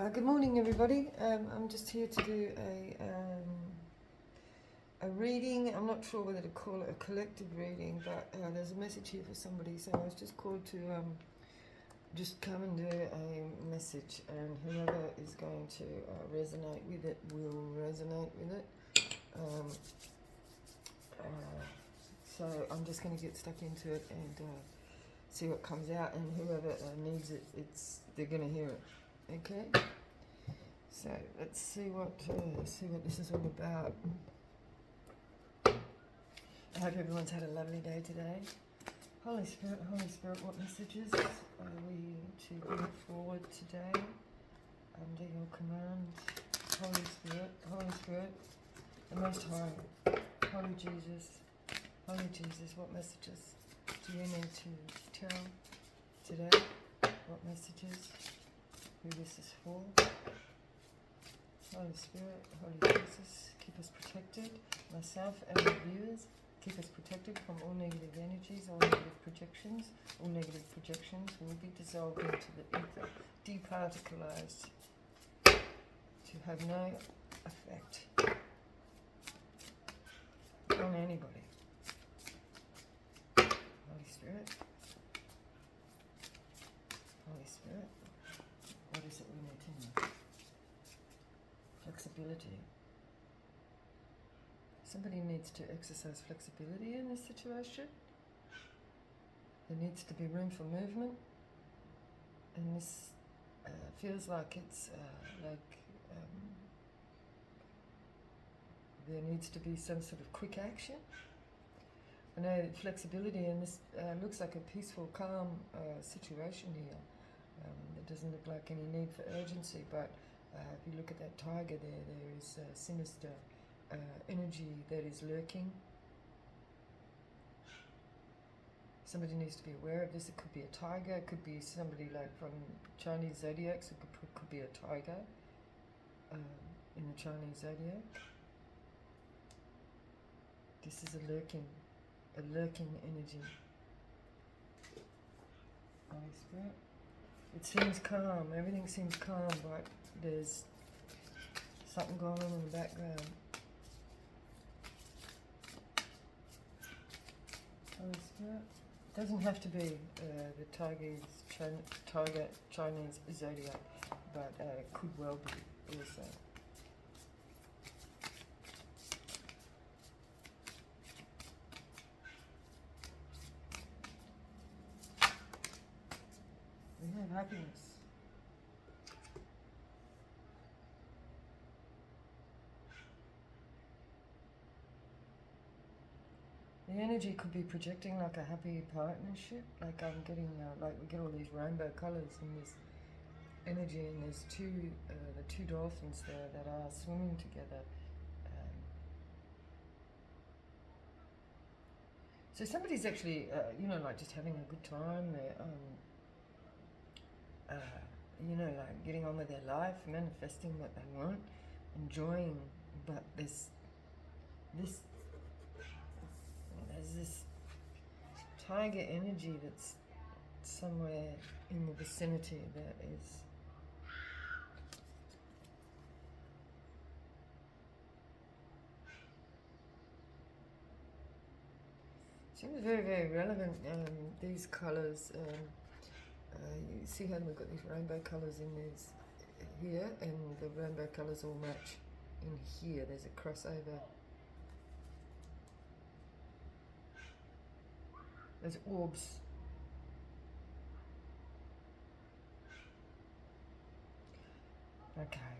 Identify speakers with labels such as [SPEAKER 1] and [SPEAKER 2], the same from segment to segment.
[SPEAKER 1] Good morning, everybody. I'm just here to do a reading. I'm not sure whether to call it a collective reading, but there's a message here for somebody. So I was just called to just come and do a message, and whoever is going to resonate with it will resonate with it. So I'm just going to get stuck into it and see what comes out, and whoever needs it, they're going to hear it. Okay, so let's see what this is all about. I hope everyone's had a lovely day today. Holy Spirit, what messages are we to bring forward today under your command? Holy Spirit, the Most High, Holy Jesus, what messages do you need to tell today? What messages? Who this is for? Holy Spirit, Holy Jesus, keep us protected. Myself and the viewers, keep us protected from all negative energies, all negative projections. All negative projections will be dissolved into the ether, departicularized, to have no effect on anybody. Holy Spirit, what is it we need to know? Flexibility. Somebody needs to exercise flexibility in this situation. There needs to be room for movement, and this feels like it's there needs to be some sort of quick action. I know flexibility, and this looks like a peaceful, calm situation here. There doesn't look like any need for urgency, but if you look at that tiger there is sinister energy that is lurking. Somebody needs to be aware of this. It could be a tiger, it could be somebody like from Chinese zodiacs, it could be a tiger in the Chinese zodiac. This is a lurking energy. Holy Spirit. It seems calm, everything seems calm, but there's something going on in the background. Holy Spirit. It doesn't have to be the tiger Chinese zodiac, but it could well be also. We have happiness. The energy could be projecting like a happy partnership, like I'm getting, like we get all these rainbow colours in this energy, and there's the two dolphins there that are swimming together. So somebody's actually, like just having a good time. They're, like getting on with their life, manifesting what they want, enjoying, but there's this tiger energy that's somewhere in the vicinity that is seems very, very relevant. These colours, you see how we've got these rainbow colours in these here, and the rainbow colours all match in here. There's a crossover. There's orbs. Okay.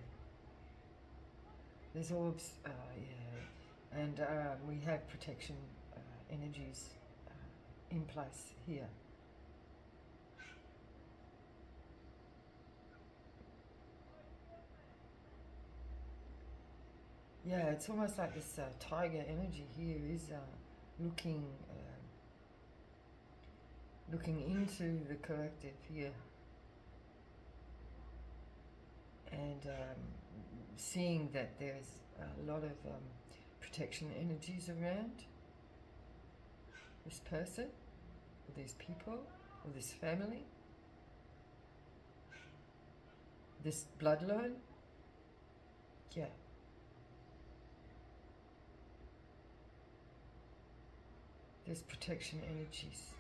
[SPEAKER 1] There's orbs, yeah. And we have protection energies in place here. Yeah, it's almost like this tiger energy here is looking into the collective here, and seeing that there's a lot of protection energies around this person, or these people, or this family. this bloodline, yeah. There's protection energies.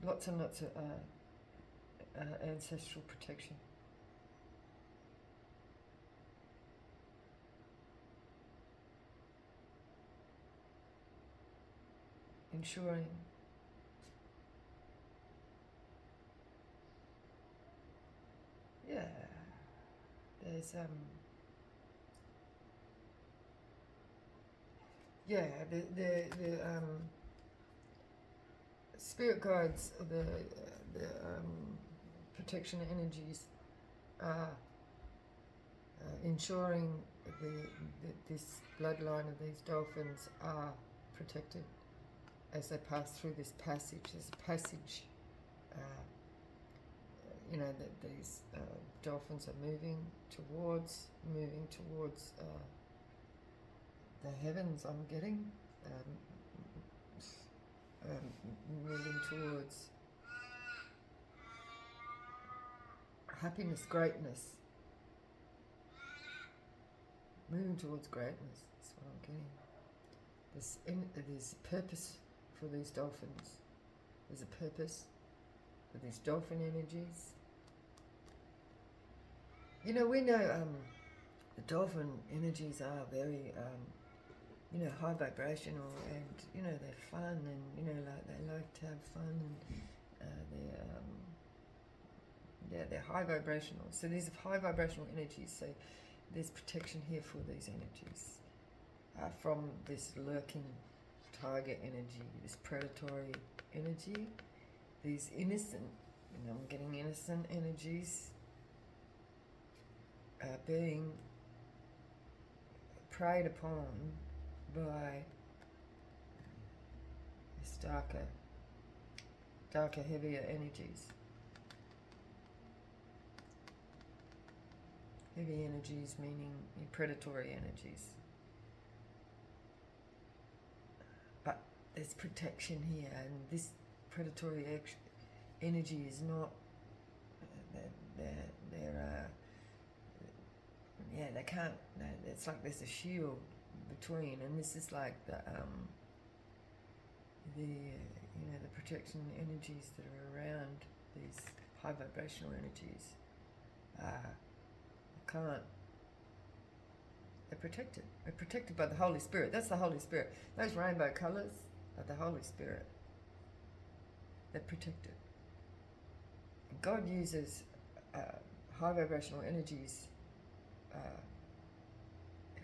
[SPEAKER 1] Lots and lots of ancestral protection. Ensuring there's the spirit guides, the protection energies are ensuring that this bloodline of these dolphins are protected as they pass through this passage. There's a passage, that these dolphins are moving towards the heavens, I'm getting. Moving towards happiness, greatness. Moving towards greatness, that's what I'm getting. There's purpose for these dolphins. There's a purpose for these dolphin energies. We know the dolphin energies are very high vibrational, and they're fun, and they like to have fun, and they're high vibrational. So these are high vibrational energies. So there's protection here for these energies from this lurking tiger energy, this predatory energy, these innocent. I'm getting innocent energies being preyed upon by this darker, heavier energies. Heavy energies meaning predatory energies. But there's protection here, and this predatory energy is not. They can't. It's like there's a shield between, and this is like the protection energies that are around these high vibrational energies. They're protected. They're protected by the Holy Spirit. That's the Holy Spirit. Those rainbow colours are the Holy Spirit. They're protected. God uses high vibrational energies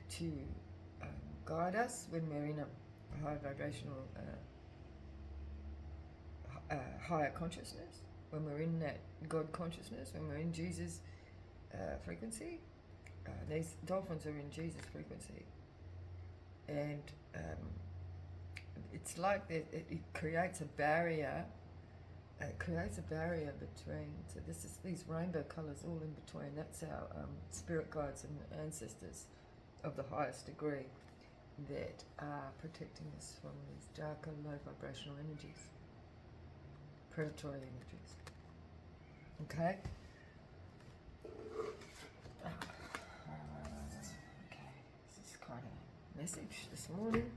[SPEAKER 1] to guide us when we're in a high vibrational higher consciousness, when we're in that God consciousness, when we're in Jesus frequency. These dolphins are in Jesus frequency, and it's like it creates a barrier. It creates a barrier between. So this is these rainbow colours all in between. That's our spirit guides and ancestors of the highest degree that are protecting us from these darker, low vibrational energies, predatory energies. Okay. This is quite a message this morning.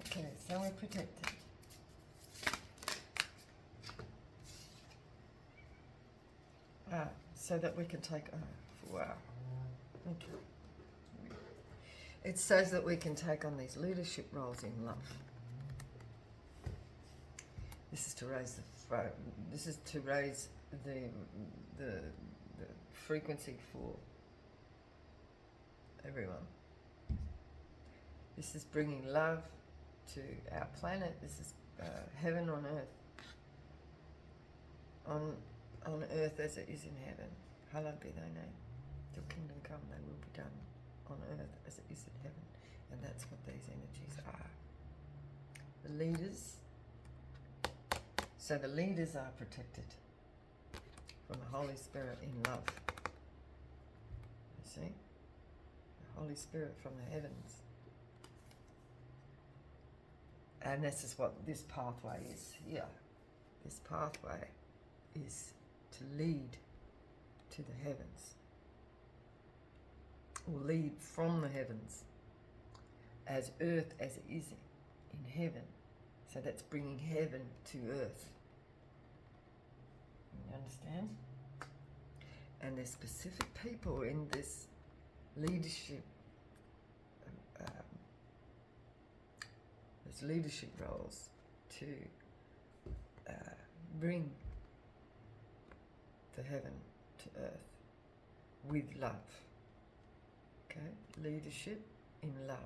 [SPEAKER 1] Okay, so we're protected. So that we can take. Wow. Okay. It says that we can take on these leadership roles in love. This is to raise the frequency for everyone. This is bringing love to our planet. This is heaven on earth. On earth as it is in heaven. Hallowed be thy name. Your kingdom come, thy will be done on earth as it is in heaven. And that's what these energies are. The leaders. So the leaders are protected from the Holy Spirit in love. You see? The Holy Spirit from the heavens. And this is what this pathway is here. This pathway is to lead to the heavens, or lead from the heavens, as earth as it is in heaven. So that's bringing heaven to earth. You understand? And there's specific people in this leadership, there's leadership roles to bring the heaven to earth with love. Okay? Leadership in love.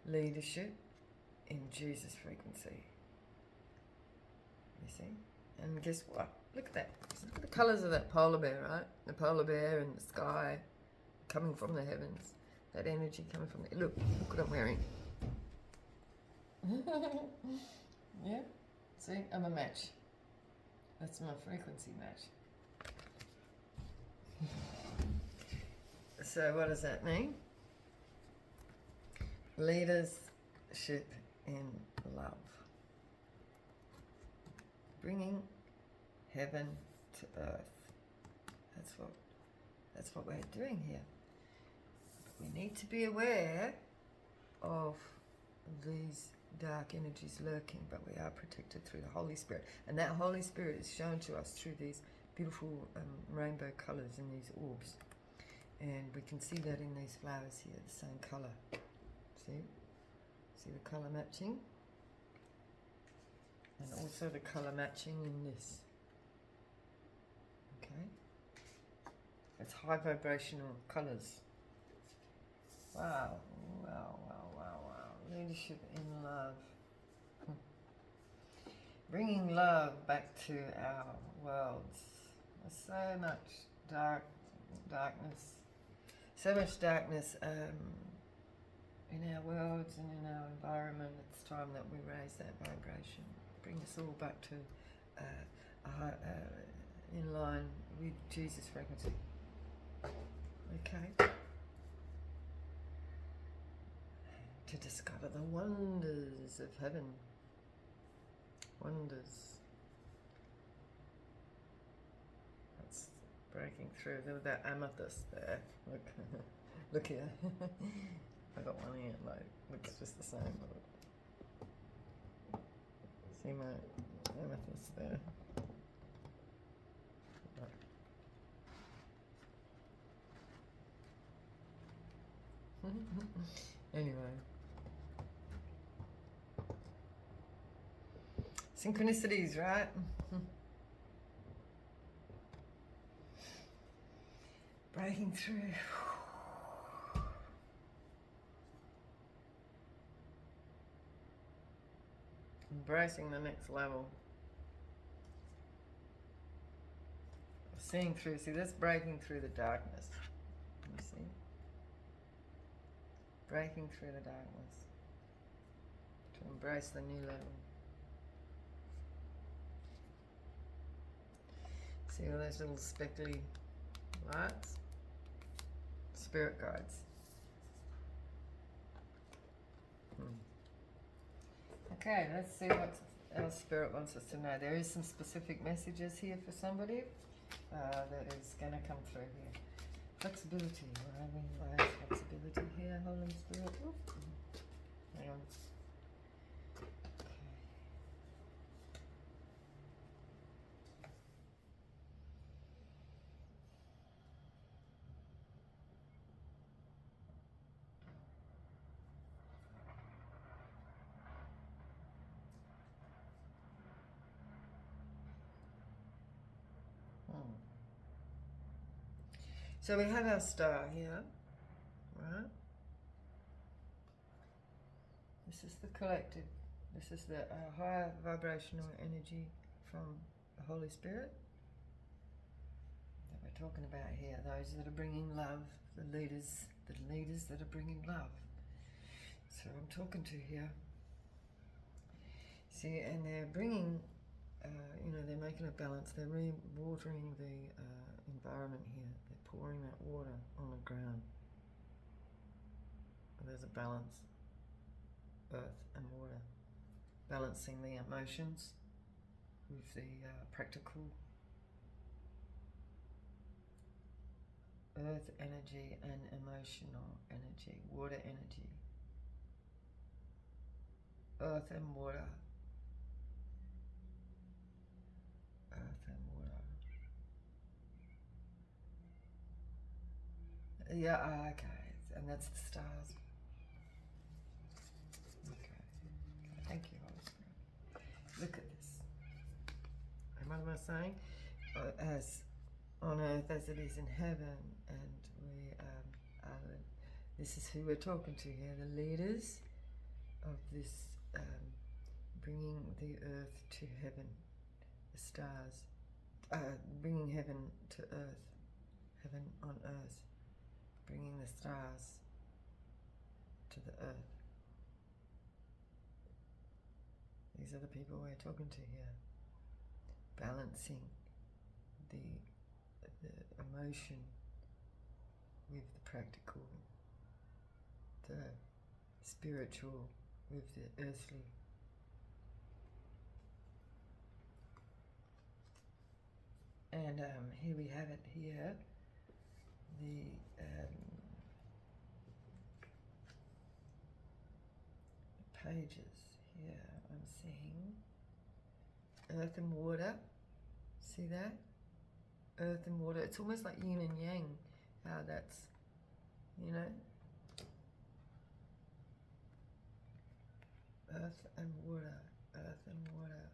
[SPEAKER 1] Leadership in Jesus frequency. You see? And guess what? Look at that. Look at the colours of that polar bear, right? The polar bear and the sky coming from the heavens. That energy coming from there. Look what I'm wearing. Yeah? See? I'm a match. That's my frequency match. So what does that mean? Leadership in love. Bringing heaven to earth. That's what we're doing here. But we need to be aware of these dark energies lurking, but we are protected through the Holy Spirit. And that Holy Spirit is shown to us through these beautiful rainbow colours in these orbs. And we can see that in these flowers here, the same colour. See? See the colour matching? And also the colour matching in this. Okay? It's high vibrational colours. Wow, wow, wow, wow, wow. Leadership in love. Bringing love back to our worlds. There's so much darkness. So much darkness in our worlds and in our environment. It's time that we raise that vibration. Bring us all back to in line with Jesus' frequency. Okay? To discover the wonders of heaven. Wonders. That's breaking through. There was that amethyst there. Look, look here. I got one here. Like, looks just the same. See my amethyst there. Anyway. Synchronicities, right? Breaking through. Embracing the next level. Seeing through. See, that's breaking through the darkness. You see? Breaking through the darkness. To embrace the new level. See all those little speckly lights? Spirit guides. Okay, let's see what our Spirit wants us to know. There is some specific messages here for somebody that is going to come through here. Flexibility. We're having flexibility here, Holy Spirit. Oop. Hang on. So we have our star here, right? This is the collective. This is the higher vibrational energy from the Holy Spirit that we're talking about here. Those that are bringing love, the leaders that are bringing love. So I'm talking to here. See, and they're bringing, they're making a balance. They're re-watering the environment here. They're pouring that water on the ground. There's a balance, earth and water, balancing the emotions, with the practical earth energy and emotional energy, water energy, earth and water, earth and water. Yeah, okay, and that's the stars. Okay, thank you, Holy Spirit. Look at this. And what am I saying? As on earth as it is in heaven, and we are, this is who we're talking to here, the leaders of this, bringing the earth to heaven, the stars, bringing heaven to earth, heaven on earth, bringing the stars to the earth. These are the people we're talking to here, balancing the emotion with the practical, the spiritual with the earthly. And here we have it here, the pages here I'm seeing. Earth and water, see that? Earth and water, it's almost like yin and yang, how that's, you know, earth and water, earth and water,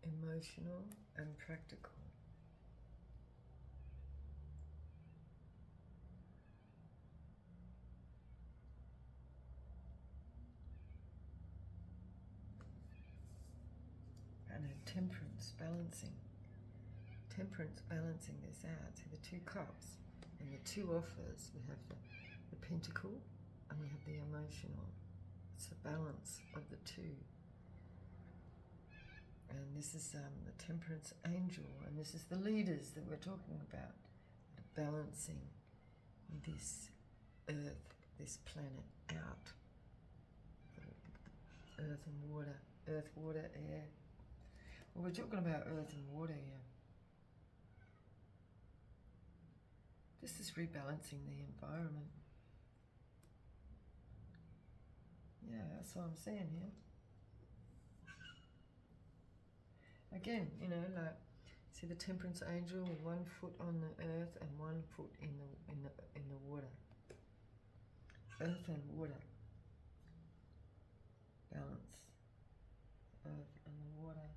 [SPEAKER 1] emotional and practical. And a temperance balancing this out. So the two cups and the two offers. We have the pentacle and we have the emotional. It's the balance of the two. And this is the temperance angel, and this is the leaders that we're talking about, balancing this earth, this planet out. Earth and water, earth, water, air. Well, we're talking about earth and water here. This is rebalancing the environment. Yeah, that's what I'm saying here. Again, you know, like, see the temperance angel with 1 foot on the earth and 1 foot in the water. Earth and water. Balance. Earth and the water.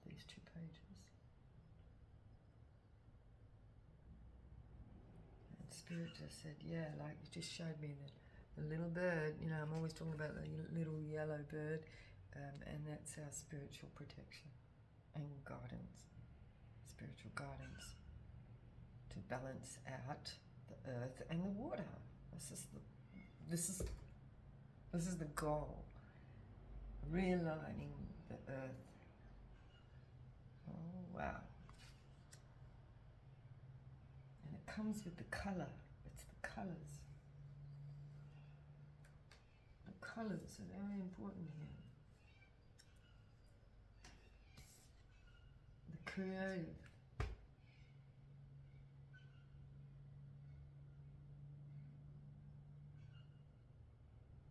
[SPEAKER 1] These two pages. And Spirit just said, yeah, like you just showed me the little bird. You know, I'm always talking about the little yellow bird. And that's our spiritual protection and guidance, spiritual guidance to balance out the earth and the water. This is the goal. Realigning the earth. Oh wow! And it comes with the color. It's the colors. The colors are very important here. Creative.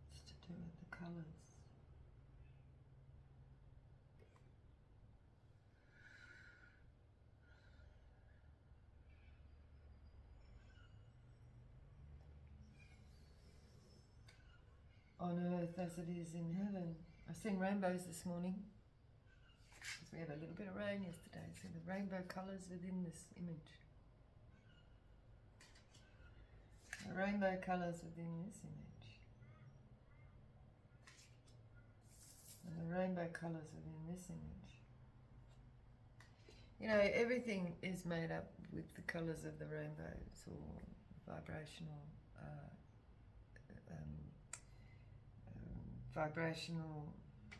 [SPEAKER 1] It's to do with the colours. On earth as it is in heaven. I've seen rainbows this morning. We had a little bit of rain yesterday, so the rainbow colours within this image. The rainbow colours within this image. And the rainbow colours within this image. You know, everything is made up with the colours of the rainbows or vibrational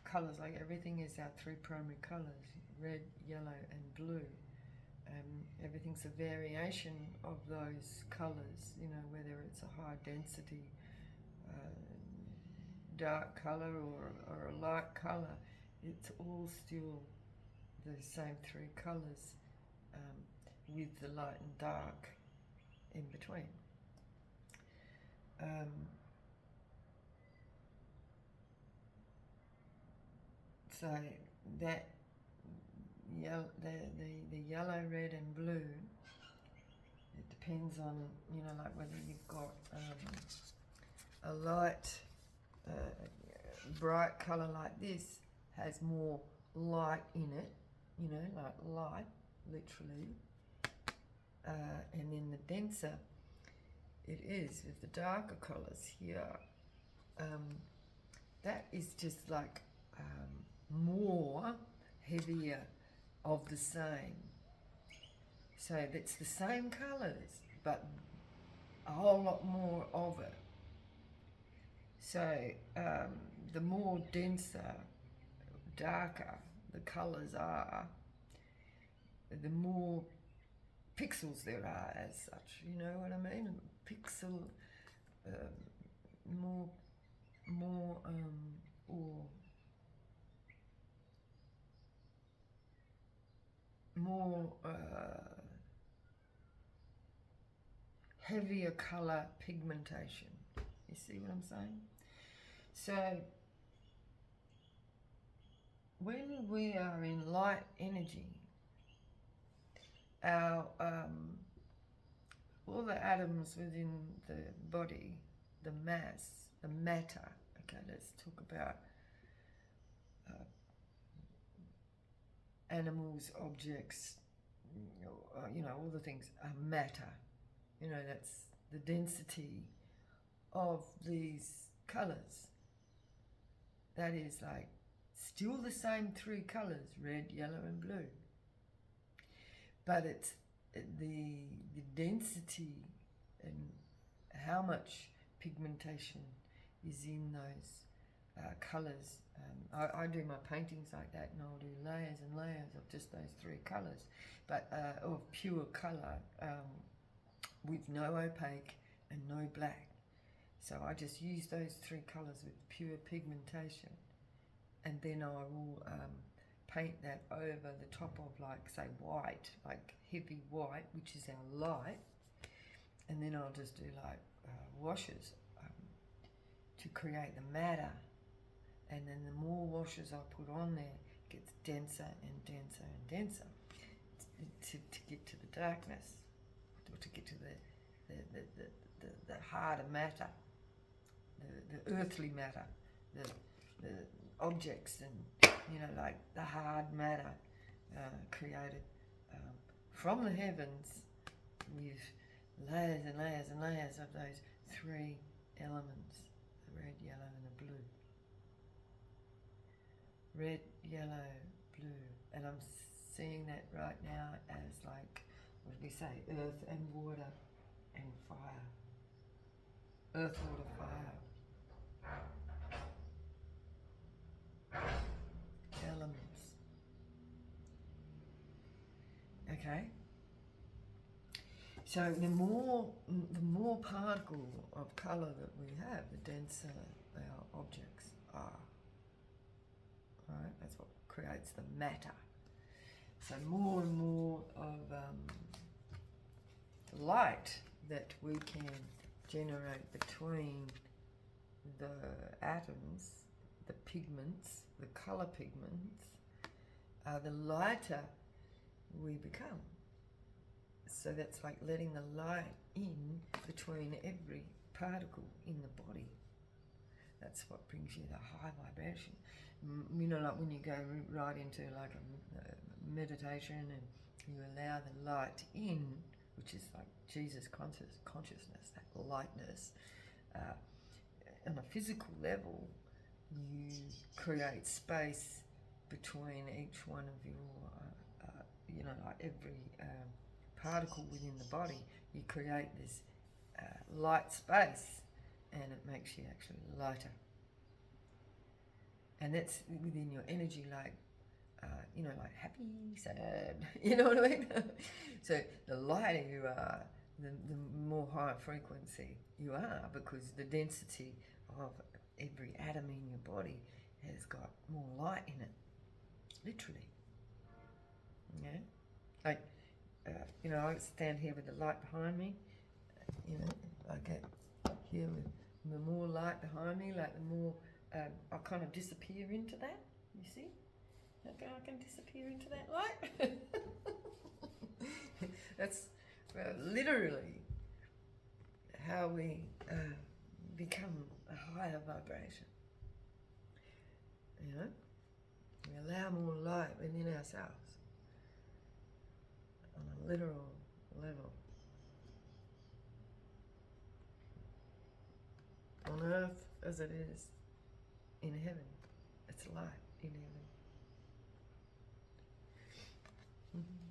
[SPEAKER 1] colours. Like everything is our 3 primary colours, red, yellow and blue. Everything's a variation of those colours, you know, whether it's a high density dark colour or a light colour. it's all still the same three colours, with the light and dark in between. So that the yellow, red and blue, it depends on, like whether you've got a light, bright colour like this has more light in it, like light, literally, and then the denser it is with the darker colours here, that is just like more heavier of the same. So it's the same colours, but a whole lot more of it. So the more denser, darker the colours are, the more pixels there are as such. You know what I mean? Pixel, more, or more heavier colour pigmentation. You see what I'm saying? So when we are in light energy, our all the atoms within the body, the mass, the matter. Okay, let's talk about animals, objects, all the things are matter. That's the density of these colours. That is like still the same three colours, red, yellow and blue. But it's the density and how much pigmentation is in those colours. I do my paintings like that, and I'll do layers and layers of just those three colours, but of pure colour, with no opaque and no black. So I just use those three colours with pure pigmentation, and then I will paint that over the top of, like, say, white, like heavy white, which is our light, and then I'll just do like washes to create the matter. And then the more washes I put on there, it gets denser and denser and denser to get to the darkness, or to get to the harder matter, the earthly matter, the objects, and like the hard matter created from the heavens with layers and layers and layers of those three elements, the red, yellow and the blue. Red, yellow, blue, and I'm seeing that right now as, like, what do we say, earth and water and fire. Earth, water, fire. Elements. Okay? So the more particle of colour that we have, the denser our objects are. Right? That's what creates the matter. So more and more of light that we can generate between the atoms, the pigments, the colour pigments, the lighter we become. So that's like letting the light in between every particle in the body. That's what brings you the high vibration. Like when you go right into like a meditation and you allow the light in, which is like Jesus consciousness, that lightness. On a physical level, you create space between each one of your, like every particle within the body. You create this light space, and it makes you actually lighter. And that's within your energy, like, like happy, sad, you know what I mean? So the lighter you are, the more high frequency you are, because the density of every atom in your body has got more light in it. literally. Yeah, like you know, I stand here with the light behind me. You know, I get here with the more light behind me, like the more I kind of disappear into that. You see, I can disappear into that light. That's literally how we become a higher vibration. You know, we allow more light within ourselves on a literal level. On earth as it is in heaven. It's light in heaven. Mm-hmm.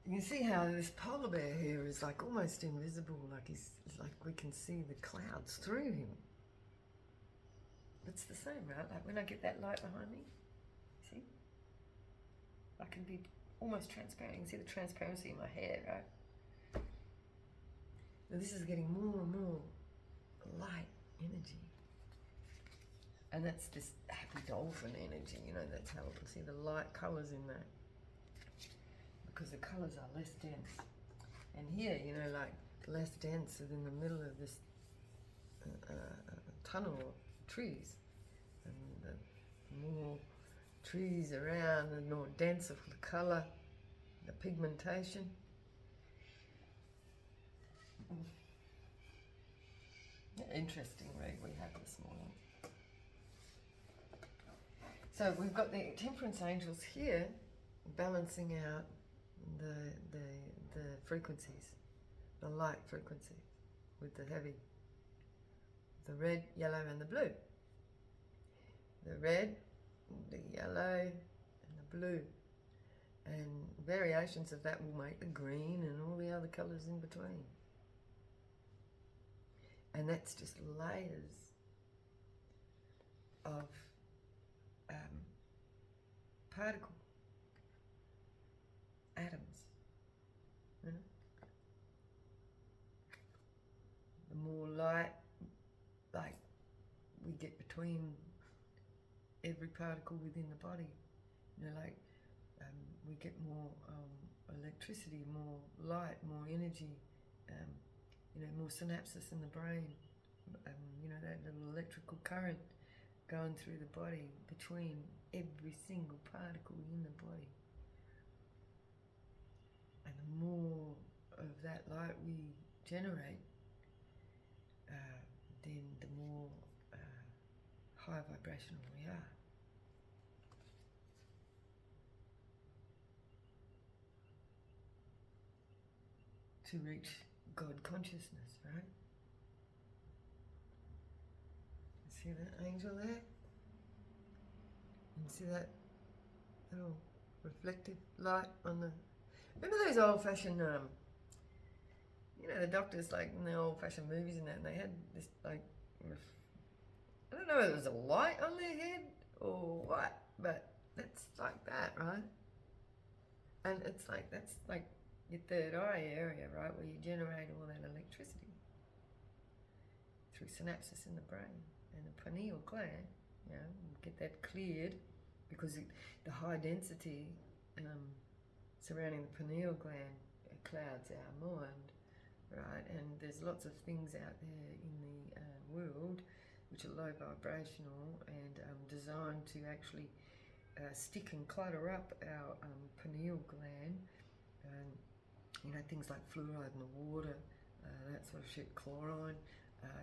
[SPEAKER 1] You can see how this polar bear here is like almost invisible, like it's like we can see the clouds through him. It's the same, right? Like when I get that light behind me, see? I can be almost transparent. You can see the transparency in my hair, right? And this is getting more and more light energy. And that's this happy dolphin energy, you know, that's how we can see the light colours in that. Because the colours are less dense. And here, you know, like less dense is in the middle of this tunnel of trees. And the more trees around, the more denser the colour, the pigmentation. Interesting read we have this morning. So we've got the temperance angels here balancing out the frequencies, the light frequencies with the heavy, the red, yellow and the blue. The red, the yellow and the blue. And variations of that will make the green and all the other colours in between. And that's just layers of particle atoms. You know? The more light, like we get between every particle within the body, you know, like we get more electricity, more light, more energy, you know, more synapses in the brain, you know, that little electrical current going through the body between every single particle in the body. And the more of that light we generate, then the more high vibrational we are. To reach God consciousness, right? See that angel there? And see that little reflective light on the... Remember those old-fashioned, you know, the doctors, like in the old-fashioned movies and that, and they had this, like, I don't know whether it was a light on their head or what, but it's like that, right? And it's like, that's like your third eye area, right, where you generate all that electricity through synapses in the brain. And the pineal gland, you know, get that cleared because the high density surrounding the pineal gland clouds our mind, right? And there's lots of things out there in the world which are low vibrational and designed to actually stick and clutter up our pineal gland. You know, things like fluoride in the water, that sort of shit, chlorine.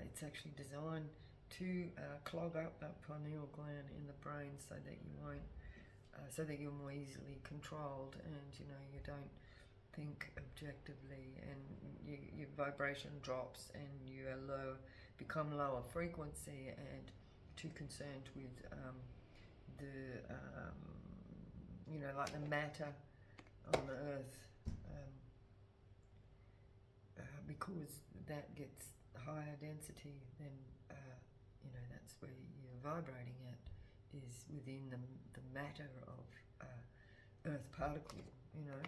[SPEAKER 1] It's actually designed to clog up that pineal gland in the brain so that you won't, so that you're more easily controlled and, you know, you don't think objectively and your vibration drops and you are low, become lower frequency and too concerned with the, you know, like the matter on the earth, because that gets higher density, then you know, that's where you're vibrating at, is within the matter of earth particle, you know,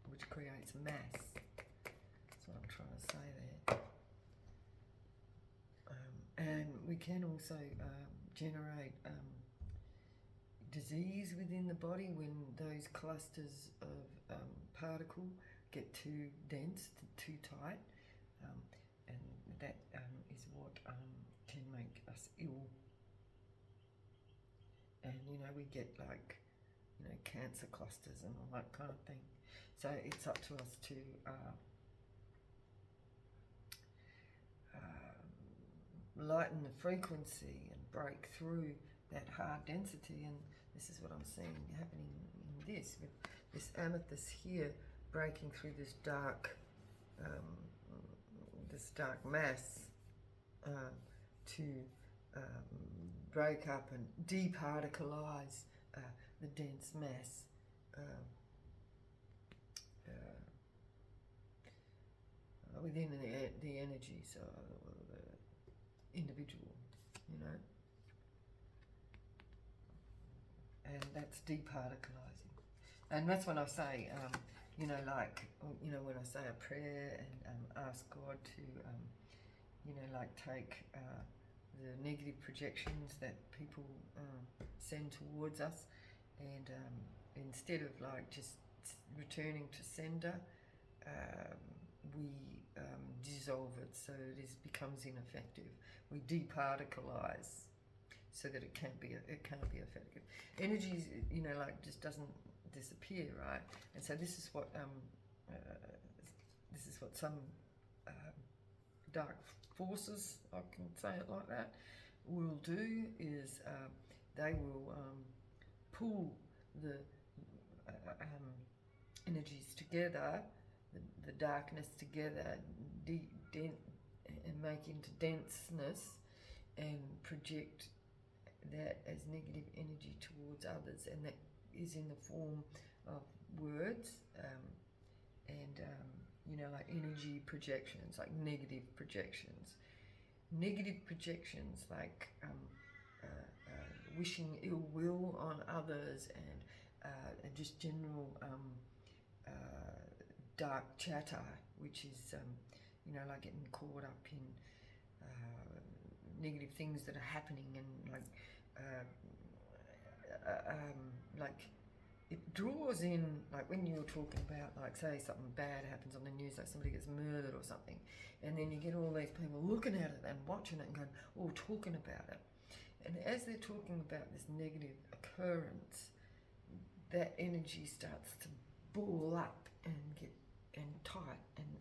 [SPEAKER 1] which creates mass. That's what I'm trying to say there. And we can also generate disease within the body when those clusters of particle get too dense, too tight, and that is what can make us ill. And we get like cancer clusters and all that kind of thing. So it's up to us to lighten the frequency and break through that hard density. And this is what I'm seeing happening in this, with this amethyst here breaking through this dark mass to break up and departicleize the dense mass within the energies of the individual, and that's departicleizing. And that's when I say, like, when I say a prayer and ask God to, like take the negative projections that people send towards us, and instead of like just returning to sender, we dissolve it so it becomes ineffective. We departicleize so that it can't be effective. Energy, like just doesn't disappear, right? And so this is what some dark forces, I can say it like that, will do is they will pull the energies together, the darkness together, and make into denseness, and project that as negative energy towards others, and that is in the form of words and like energy projections, like negative projections like wishing ill will on others, and just general dark chatter, which is like getting caught up in negative things that are happening, and like it draws in, like when you're talking about, like, say something bad happens on the news, like somebody gets murdered or something, and then you get all these people looking at it and watching it and going, or talking about it, and as they're talking about this negative occurrence, that energy starts to ball up and get tight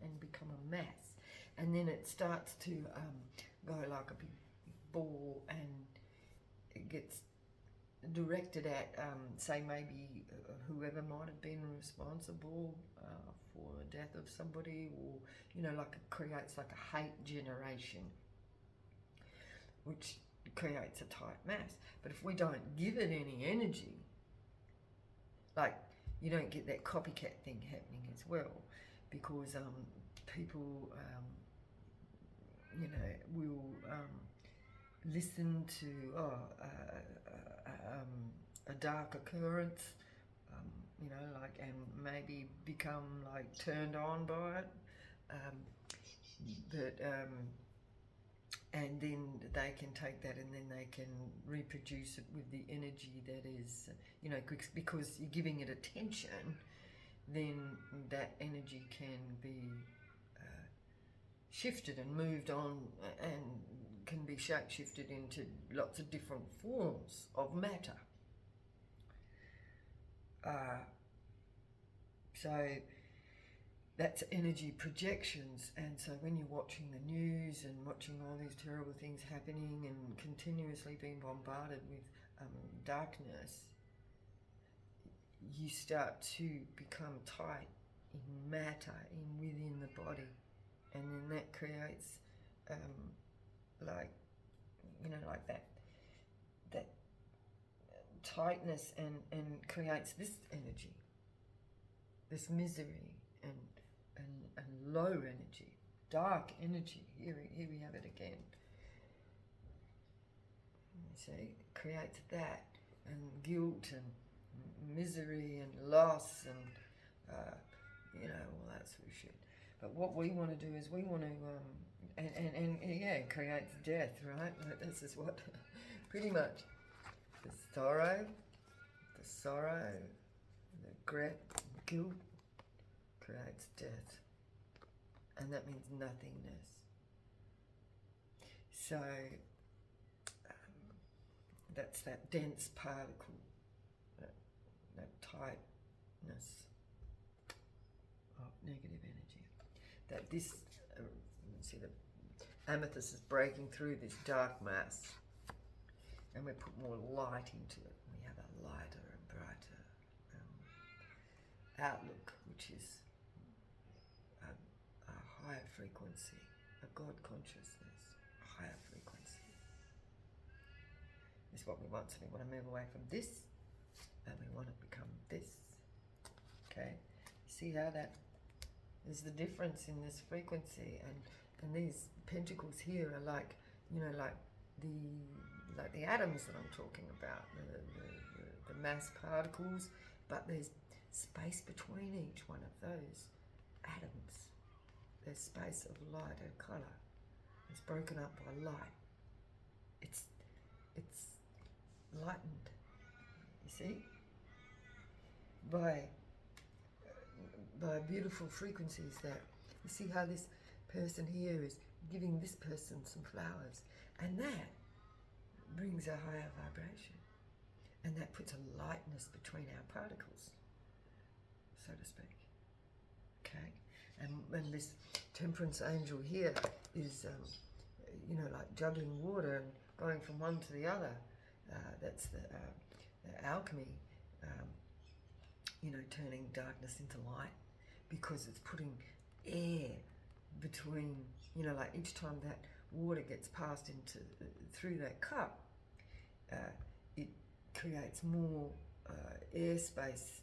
[SPEAKER 1] and become a mass, and then it starts to go like a big ball, and it gets directed at say maybe whoever might have been responsible for the death of somebody, or like it creates like a hate generation, which creates a tight mass. But if we don't give it any energy, like, you don't get that copycat thing happening as well, because people will listen to a dark occurrence, like, and maybe become like turned on by it, and then they can take that and then they can reproduce it with the energy that is, because you're giving it attention, then that energy can be shifted and moved on, and can be shape-shifted into lots of different forms of matter. So that's energy projections. And so when you're watching the news and watching all these terrible things happening and continuously being bombarded with darkness, you start to become tight in matter within the body, and then that creates like that tightness, and creates this energy, this misery, and low energy, dark energy. Here we have it again. So it creates that, and guilt and misery and loss, and all that sort of shit. But what we want to do is we want to, and yeah, it creates death, right? This is what, pretty much, the sorrow, the regret, guilt creates death. And that means nothingness. So, that's that dense particle, that tightness of negative energy. That this, see the amethyst is breaking through this dark mass, and we put more light into it. We have a lighter and brighter outlook, which is a higher frequency, a God consciousness, a higher frequency. Is what we want. So we want to move away from this, and we want to become this. Okay, see how that is the difference in this frequency, and these pentacles here are like, you know, like the atoms that I'm talking about, the mass particles, but there's space between each one of those atoms. There's space of light and colour. It's broken up by light. It's lightened, you see, by beautiful frequencies. That you see how this person here is giving this person some flowers, and that brings a higher vibration, and that puts a lightness between our particles, so to speak. Okay, and when this temperance angel here is you know, like juggling water and going from one to the other, that's the alchemy, you know, turning darkness into light, because it's putting air between, you know, like each time that water gets passed into through that cup, it creates more airspace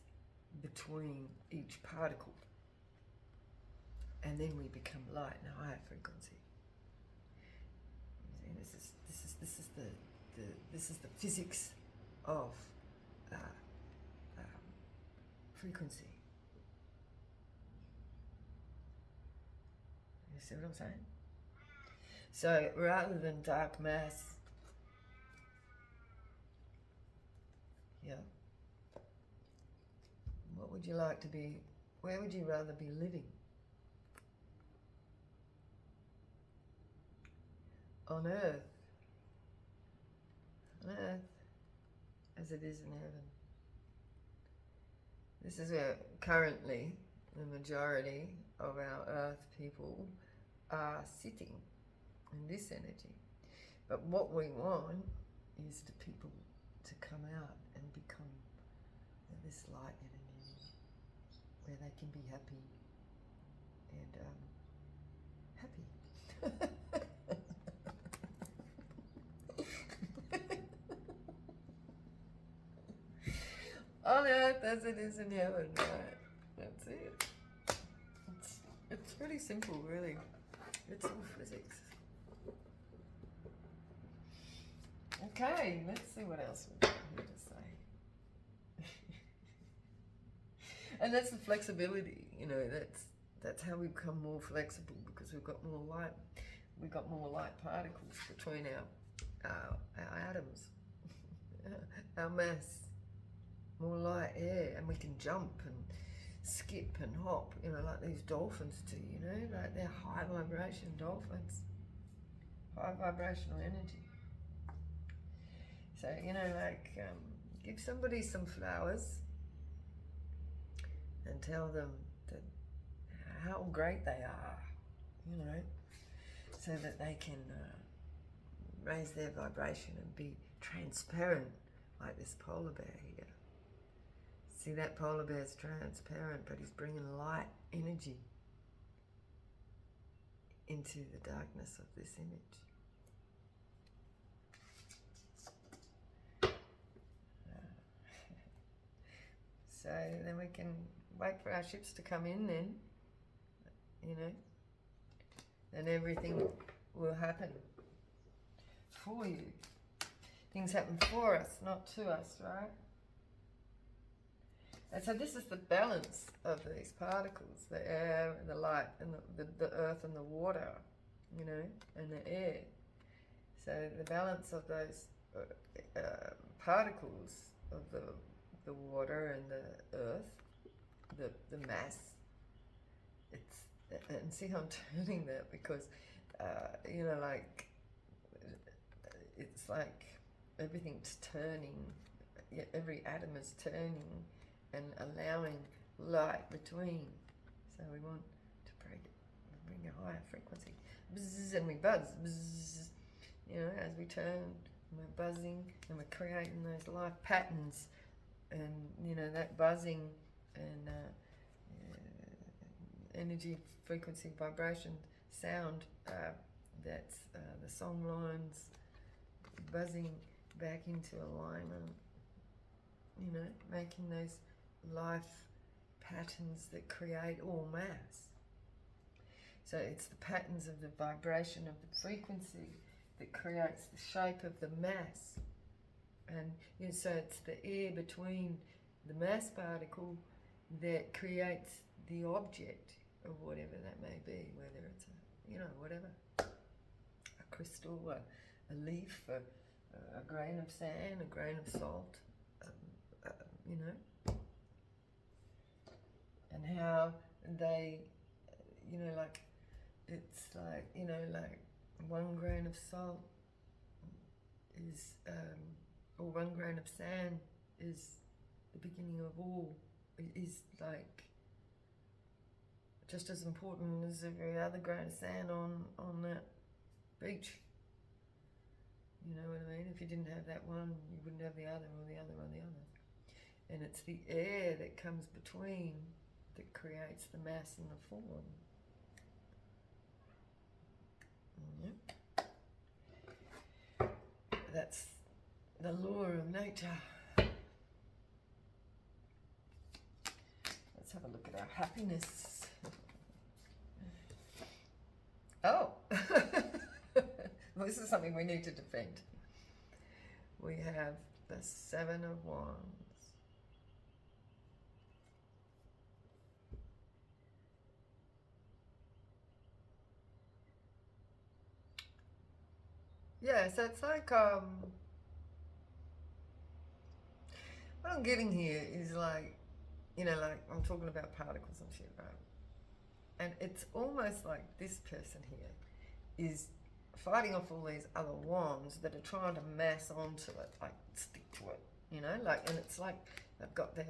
[SPEAKER 1] between each particle, and then we become light in a higher frequency. And this is the physics of frequency. You see what I'm saying? So rather than dark mass, yeah, what would you like to be? Where would you rather be living? On earth, as it is in heaven. This is where currently the majority of our earth people are sitting, in this energy. But what we want is the people to come out and become this light energy, where they can be happy and happy. On earth as it is in heaven, right? That's it. It's pretty simple, really. It's all physics. Okay, let's see what else we've got here to say. And that's the flexibility, you know, that's how we become more flexible, because we've got more light. We've got more light particles between our atoms, our mass. More light air, and we can jump and skip and hop, you know, like these dolphins do, you know, like they're high vibration dolphins, high vibrational energy. So, you know, like give somebody some flowers and tell them that how great they are, you know, so that they can raise their vibration and be transparent, like this polar bear here. See, that polar bear's transparent, but he's bringing light energy into the darkness of this image. So then we can wait for our ships to come in then, you know, and everything will happen for you. Things happen for us, not to us, right? And so this is the balance of these particles, the air, the light, and the earth and the water, you know, and the air. So the balance of those particles of the water and the earth, the mass, it's, and see how I'm turning that, because, you know, like, it's like everything's turning, every atom is turning and allowing light between. So we want to bring a higher frequency. Bzzz, and we buzz, bzzz, you know, as we turn, and we're buzzing, and we're creating those life patterns, and, you know, that buzzing and energy, frequency, vibration, sound, that's the song lines, buzzing back into alignment, you know, making those life patterns that create all mass. So it's the patterns of the vibration of the frequency that creates the shape of the mass. And, you know, so it's the air between the mass particle that creates the object of whatever that may be, whether it's a, you know, whatever, a crystal, a leaf, a grain of sand, a grain of salt, you know, and how they, you know, like, it's like, you know, like 1 grain of salt is, or 1 grain of sand is the beginning of all, is like just as important as every other grain of sand on that beach. You know what I mean? If you didn't have that one, you wouldn't have the other, or the other, or the other. And it's the air that comes between that creates the mass and the form. Yep. That's the law of nature. Let's have a look at our happiness. Oh! Well, this is something we need to defend. We have the 7 of Wands. Yeah, so it's like, what I'm getting here is like, you know, like I'm talking about particles and shit, right? And it's almost like this person here is fighting off all these other wands that are trying to mass onto it, like stick to it, you know, like, and it's like they've got their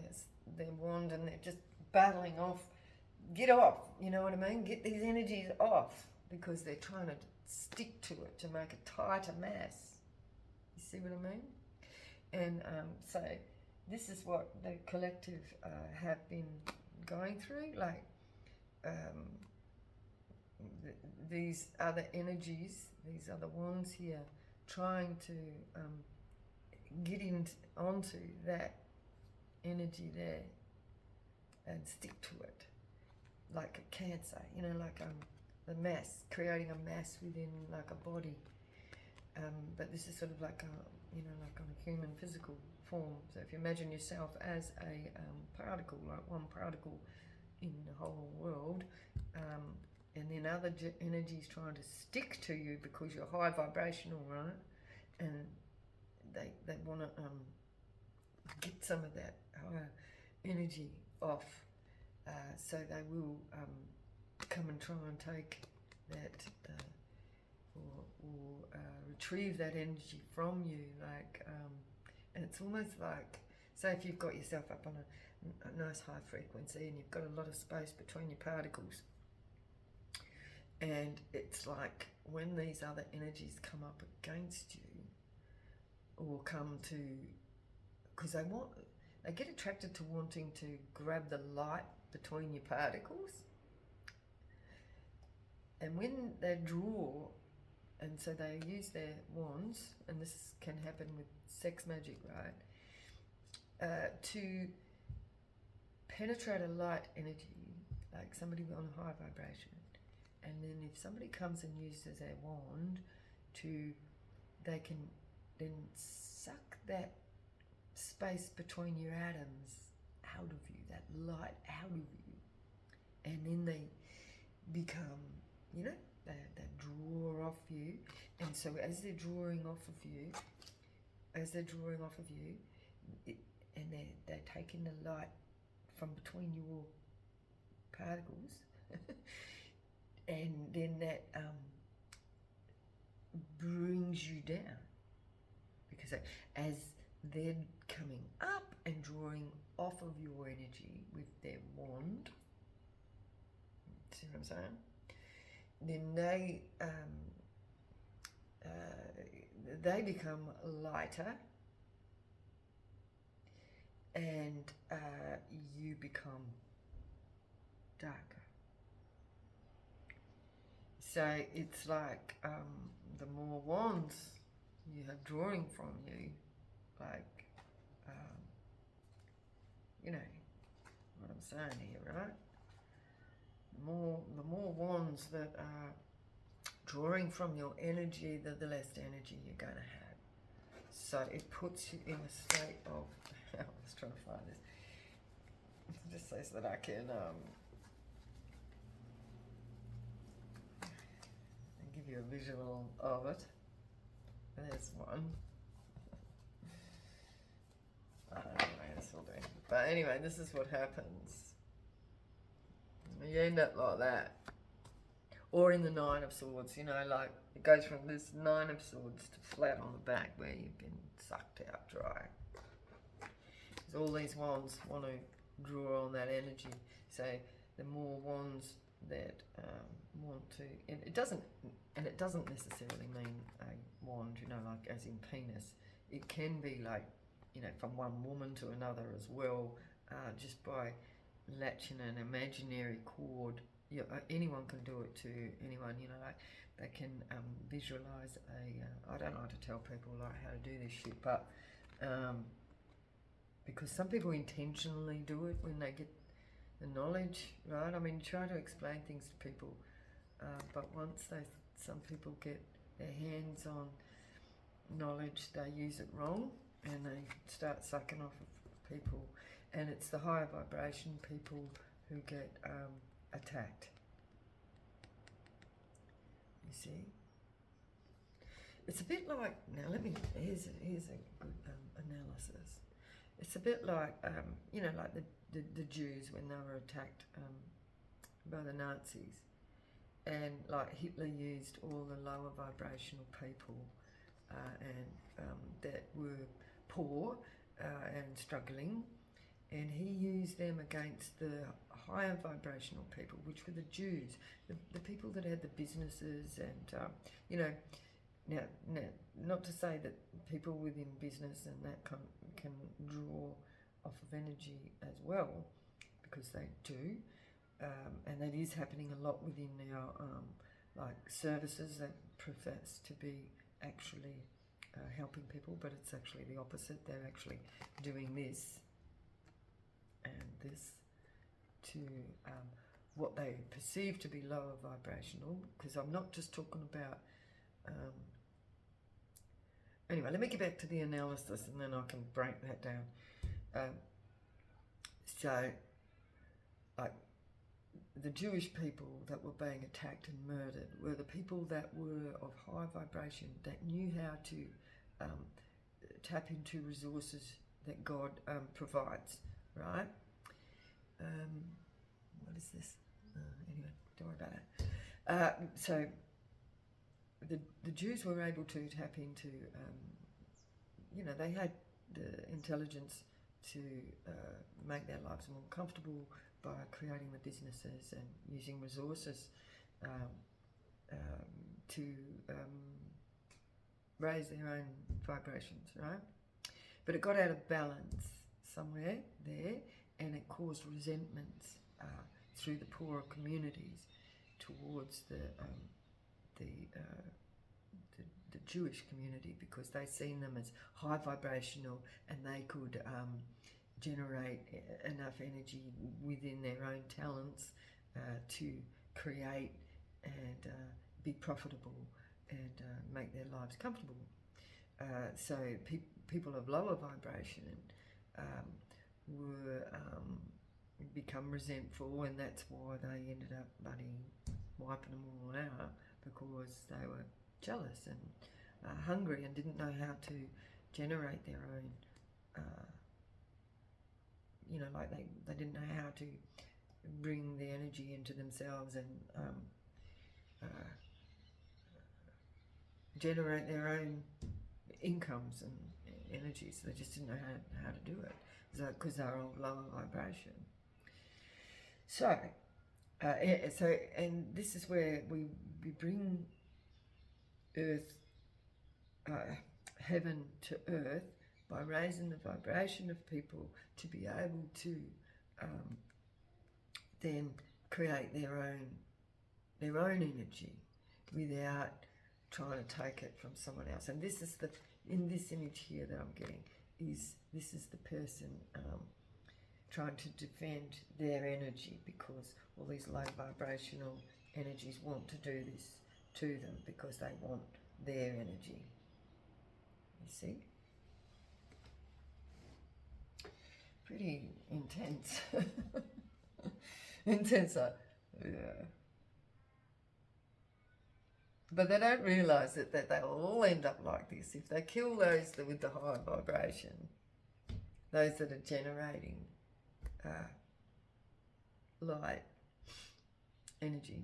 [SPEAKER 1] wand and they're just battling off, get off, you know what I mean? Get these energies off, because they're trying to stick to it to make a tighter mass. You see what I mean? And so this is what the collective have been going through, like these other energies, these other wands here, trying to get onto that energy there and stick to it, like a cancer, you know, like the mass, creating a mass within like a body. But this is sort of like a, you know, like on a human physical form. So if you imagine yourself as a particle, like one particle in the whole world, and then other energies trying to stick to you because you're high vibrational, right? And they want to get some of that higher energy off, so they will come and try and take that or retrieve that energy from you, like, and it's almost like, say if you've got yourself up on a nice high frequency and you've got a lot of space between your particles, and it's like when these other energies come up against you, or come to, because they get attracted to wanting to grab the light between your particles, and when they draw, and so they use their wands, and this can happen with sex magic, right, to penetrate a light energy, like somebody on a high vibration. And then if somebody comes and uses their wand they can then suck that space between your atoms out of you, that light out of you. And then they become, you know, they draw off you. And so as they're drawing off of you, and they're taking the light from between your particles, and then that brings you down, because as they're coming up and drawing off of your energy with their wand, see what I'm saying? Then they become lighter, and you become darker. So it's like the more wands you have drawing from you, like, you know what I'm saying here, right? The more wands that are drawing from your energy, the less energy you're going to have. So it puts you in a state of, I was trying to find this, just so that I can give you a visual of it. There's one. Anyway, this will do. But anyway, this is what happens. You end up like that. Or in the Nine of Swords, you know, like it goes from this Nine of Swords to flat on the back where you've been sucked out dry. Because all these wands want to draw on that energy. So the more wands that want to, and it doesn't necessarily mean a wand, you know, like as in penis. It can be like, you know, from one woman to another as well, just by latching an imaginary cord. Yeah, anyone can do it to anyone, you know, like they can visualize I don't like to tell people like how to do this shit, but because some people intentionally do it when they get the knowledge, right? I mean, try to explain things to people, but once some people get their hands on knowledge, they use it wrong and they start sucking off of people, and it's the higher vibration people who get attacked. You see, it's a bit like, now here's a good analysis. It's a bit like you know, like the Jews when they were attacked by the Nazis, and like Hitler used all the lower vibrational people and that were poor and struggling, and he used them against the higher vibrational people, which were the Jews, the people that had the businesses, and you know, now not to say that people within business and that can draw off of energy as well, because they do, and that is happening a lot within our like services that profess to be actually helping people, but it's actually the opposite. They're actually doing this and this to what they perceive to be lower vibrational, because I'm not just talking about anyway, let me get back to the analysis and then I can break that down. So like the Jewish people that were being attacked and murdered were the people that were of high vibration, that knew how to tap into resources that God provides, right? What is this? Anyway, don't worry about that. So the Jews were able to tap into, you know, they had the intelligence to make their lives more comfortable by creating the businesses and using resources to raise their own vibrations, right? But it got out of balance somewhere there, and it caused resentments through the poorer communities towards the Jewish community, because they seen them as high vibrational and they could generate enough energy within their own talents to create and be profitable and make their lives comfortable. So people of lower vibration were become resentful, and that's why they ended up bloody wiping them all out, because they were jealous and hungry and didn't know how to generate their own, like they didn't know how to bring the energy into themselves and generate their own incomes and energy. So they just didn't know how to do it, because they're all lower vibration. So, and this is where we bring earth, heaven to earth, by raising the vibration of people to be able to then create their own energy without trying to take it from someone else. And this is in this image here that I'm getting, this is the person trying to defend their energy, because all these low vibrational energies want to do this to them because they want their energy. You see? Pretty intense. Intense, yeah. But they don't realise that they'll all end up like this. If they kill those with the high vibration, those that are generating light energy,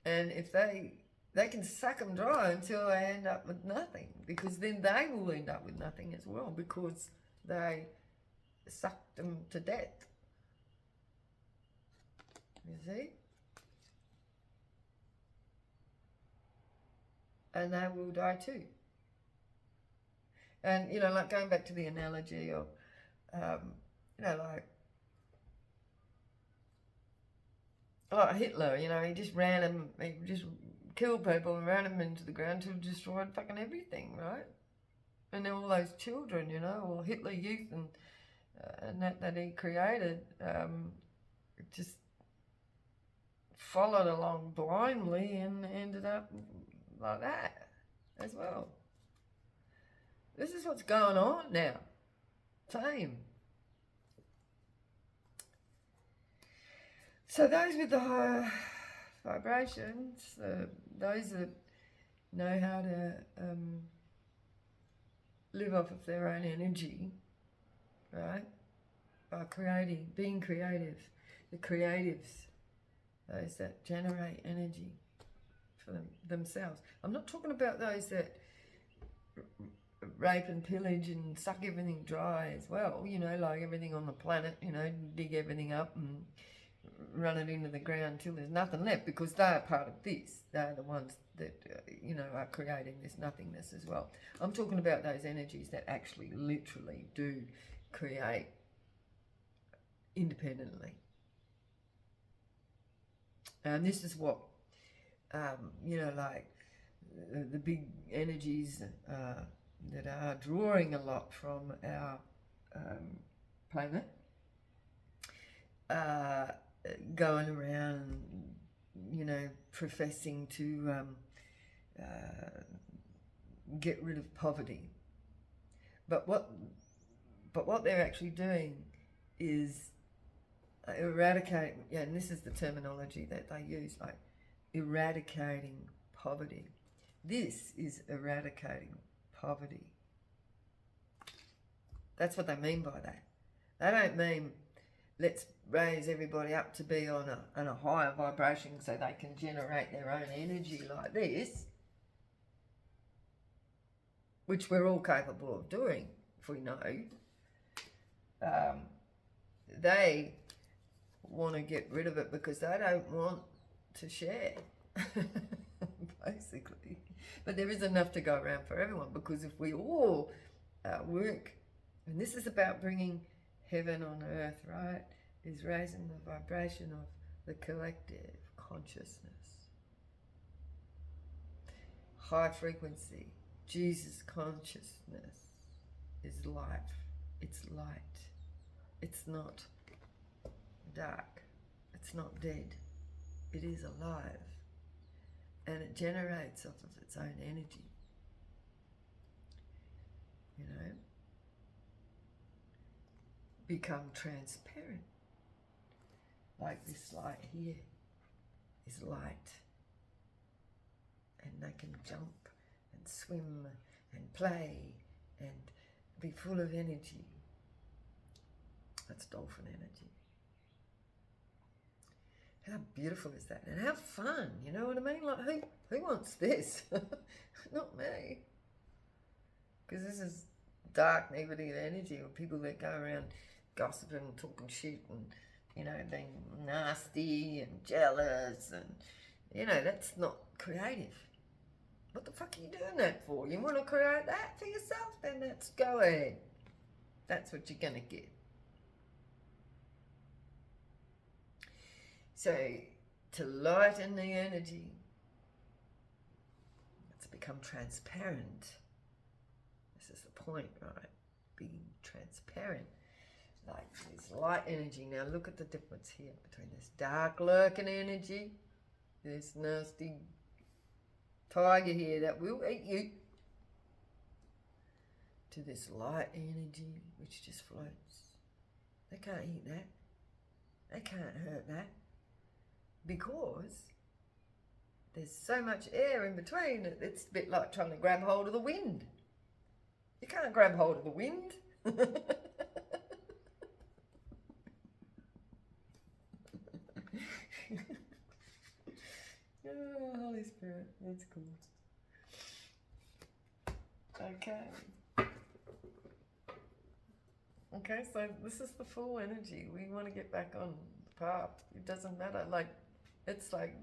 [SPEAKER 1] and if they can suck them dry until they end up with nothing, because then they will end up with nothing as well, because they sucked them to death. You see? And they will die too. And, like going back to the analogy of, like Hitler, he just killed people and ran them into the ground till destroyed fucking everything, right? And then all those children, or Hitler Youth and that he created, just followed along blindly and ended up like that as well. This is what's going on now. Same. So those with the higher vibrations, those that know how to live off of their own energy, right? By being creative. The creatives, those that generate energy for themselves. I'm not talking about those that rape and pillage and suck everything dry as well, like everything on the planet, dig everything up and run it into the ground till there's nothing left, because they're part of this. They're the ones that, are creating this nothingness as well. I'm talking about those energies that actually literally do create independently. And this is what, like the big energies that are drawing a lot from our planet, going around, professing to get rid of poverty. But what they're actually doing is eradicate, and this is the terminology that they use, like eradicating poverty. This is eradicating poverty. That's what they mean by that. They don't mean let's raise everybody up to be on a higher vibration so they can generate their own energy like this, which we're all capable of doing if we know. They want to get rid of it because they don't want to share, basically. But there is enough to go around for everyone, because if we all work, and this is about bringing heaven on earth, right, is raising the vibration of the collective consciousness. High frequency, Jesus consciousness is life. It's light. It's not dark. It's not dead. It is alive. And it generates off of its own energy. become transparent. Like this light here is light. And they can jump and swim and play and be full of energy. That's dolphin energy. How beautiful is that? And how fun, you know what I mean? Like, who wants this? Not me. Because this is dark, negative energy, or people that go around gossiping and talking shit and, you know, being nasty and jealous and, you know, that's not creative. What the fuck are you doing that for? You want to create that for yourself? Then let's go ahead. That's what you're going to get. So, to lighten the energy, to become transparent. This is the point, right? Being transparent. Like this light energy. Now look at the difference here between this dark lurking energy, this nasty tiger here that will eat you, to this light energy which just floats. They can't eat that. They can't hurt that. Because there's so much air in between that it's a bit like trying to grab hold of the wind. You can't grab hold of the wind. Oh, Holy Spirit, that's cool. Okay, so this is the full energy. We want to get back on the path. It doesn't matter. Like, it's like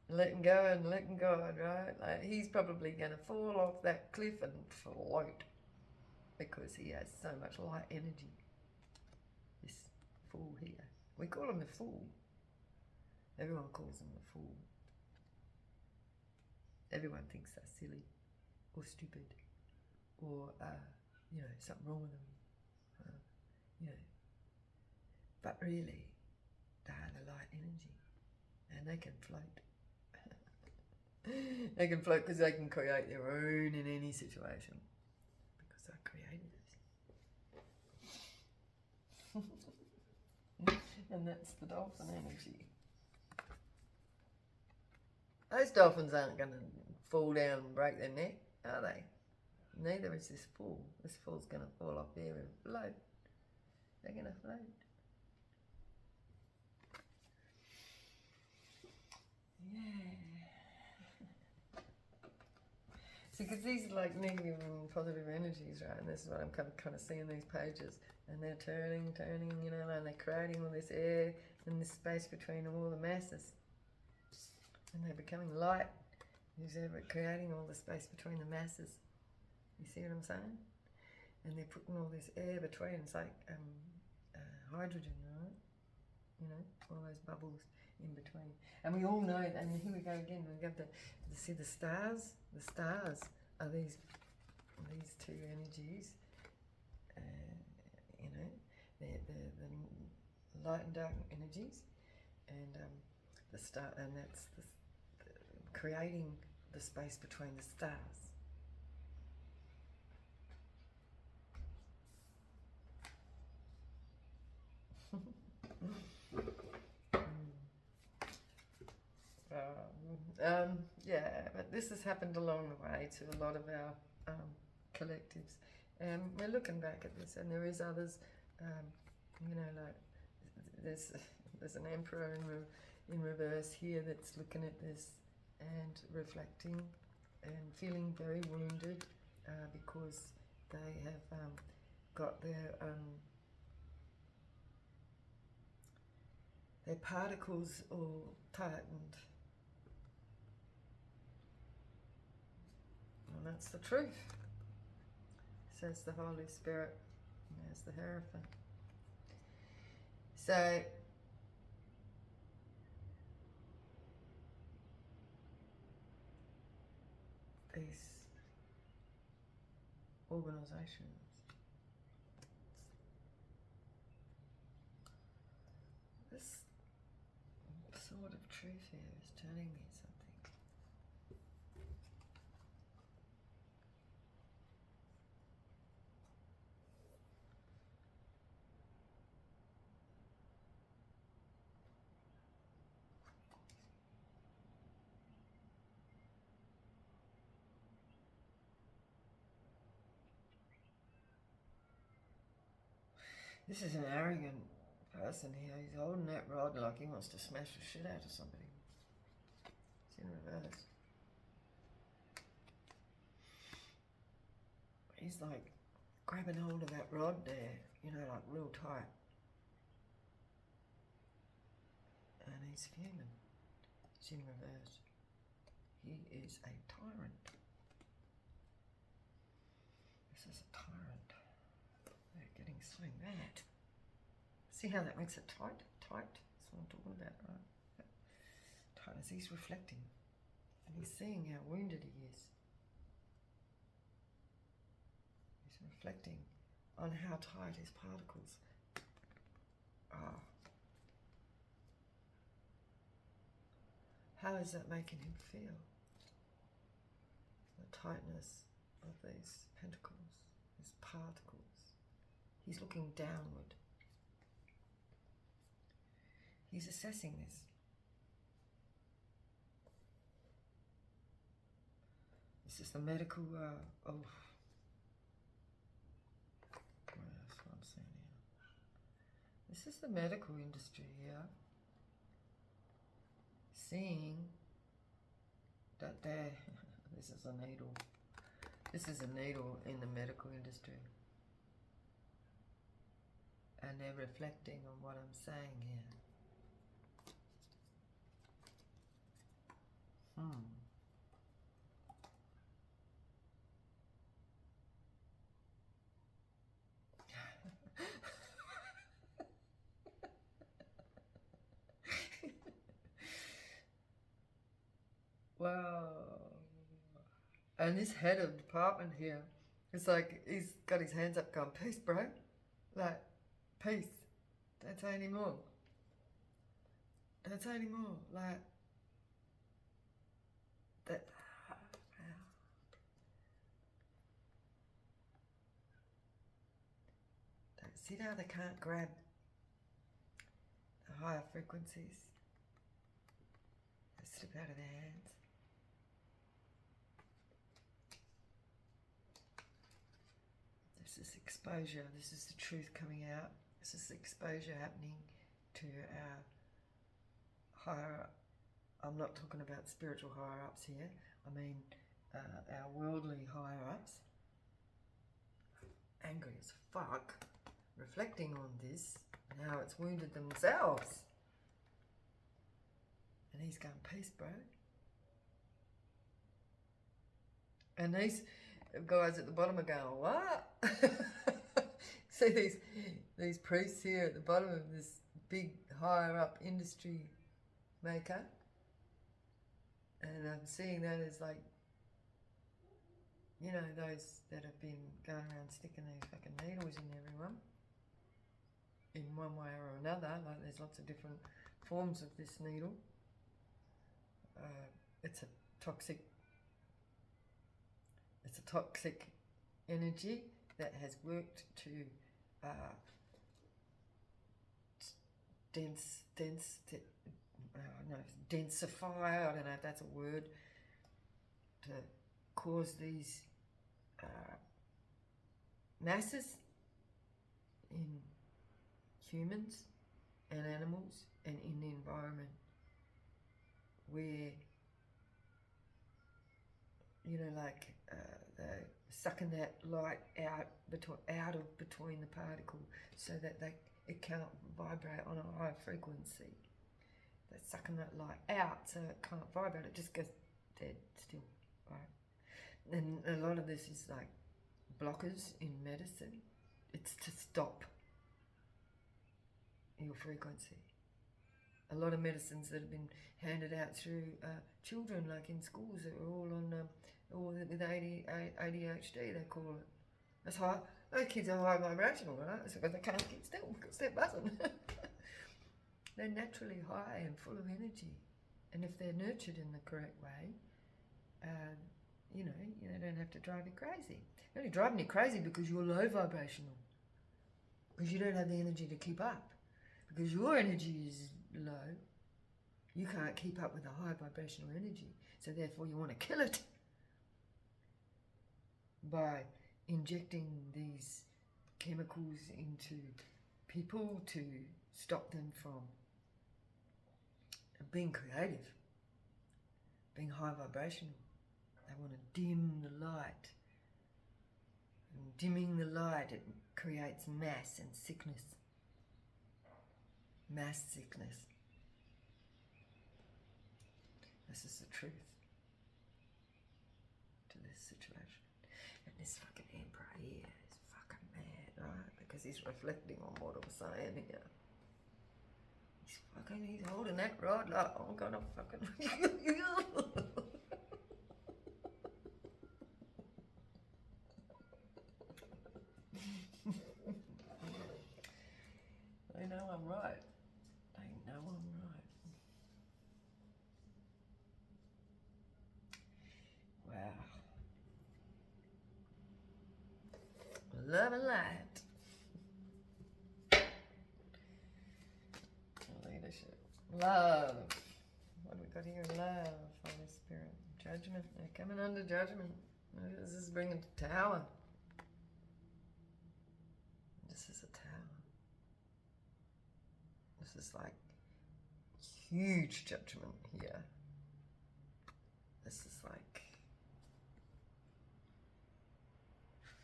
[SPEAKER 1] letting go and letting God, right? Like, he's probably going to fall off that cliff and float because he has so much light energy. This fool here. We call him the fool. Everyone calls him the fool. Everyone thinks they're silly or stupid or, you know, something wrong with them. You know. But really, they are the light energy. And they can float. They can float because they can create their own in any situation. Because they're creators. And that's the dolphin energy. Those dolphins aren't going to fall down and break their neck, are they? Neither is this fool. This fool's going to fall off there and float. They're going to float. Yeah. See, because these are like negative and positive energies, right? And this is what I'm kind of seeing these pages. And they're turning, you know, and they're creating all this air and this space between all the masses. And they're becoming light. They're creating all the space between the masses. You see what I'm saying? And they're putting all this air between. It's like hydrogen, right? You know, all those bubbles in between. And we all know, and here we go again, we got to see the stars. The stars are these two energies. You know, the light and dark energies, and the star, and that's the creating the space between the stars. Yeah, but this has happened along the way to a lot of our collectives. We're looking back at this, and there is others. You know, like there's an emperor in reverse here that's looking at this and reflecting and feeling very wounded because they have got their particles all tightened. And that's the truth, says the Holy Spirit. And there's the Hierophant. So, these organisations, this sort of truth here is telling me something. This is an arrogant person here. He's holding that rod like he wants to smash the shit out of somebody. It's in reverse. He's like grabbing hold of that rod there, you know, like real tight. And he's fuming. It's in reverse. He is a tyrant. This is a tyrant. They're getting so mad. See how that makes it tight? Tight? That's what I'm talking about, right? Tightness. He's reflecting. And he's seeing how wounded he is. He's reflecting on how tight his particles are. How is that making him feel? The tightness of these pentacles, these particles. He's looking downward. He's assessing this. This is the medical, that's what I'm saying here. This is the medical industry here. Seeing that this is a needle. This is a needle in the medical industry. And they're reflecting on what I'm saying here. Wow. And this head of department here, it's like he's got his hands up going, peace, bro. Like, peace. Don't say any more. Don't say any more. Like, that. See how they can't grab the higher frequencies? They slip out of their hands. This is exposure. This is the truth coming out. This is exposure happening to our higher. I'm not talking about spiritual higher ups here. I mean our worldly higher ups. Angry as fuck. Reflecting on this and how it's wounded themselves. And he's going, peace, bro. And these guys at the bottom are going, what? See these priests here at the bottom of this big higher up industry maker. And I'm seeing that as like, you know, those that have been going around sticking these fucking needles in everyone. In one way or another, like there's lots of different forms of this needle. It's a toxic energy that has worked to densify, I don't know if that's a word, to cause these masses in humans and animals and in the environment where, you know, like they're sucking that light out between the particle so that it can't vibrate on a high frequency. They're sucking that light out so it can't vibrate, it just goes dead still, right? And a lot of this is like blockers in medicine. It's to stop your frequency. A lot of medicines that have been handed out through children, like in schools, that are all on, all with ADHD, they call it. That's high. Those kids are high vibrational, right? It's because they can't keep still because they're buzzing. They're naturally high and full of energy, and if they're nurtured in the correct way, you know, they don't have to drive you crazy. They're only driving you crazy because you're low vibrational, because you don't have the energy to keep up. Because your energy is low, you can't keep up with the high vibrational energy. So therefore you want to kill it by injecting these chemicals into people to stop them from being creative, being high vibrational. They want to dim the light. And dimming the light, it creates mass and sickness. Mass sickness. This is the truth to this situation. And this fucking emperor here is fucking mad, right? Because he's reflecting on what I'm saying here. He's holding that rod like, I'm gonna fucking... They know I'm right. They know I'm right. Wow. Love and light. Leadership. Love. What do we got here? Love. Holy Spirit. Judgment. They're coming under judgment. This is bringing the tower. This is a tower. This is like huge judgment here. This is like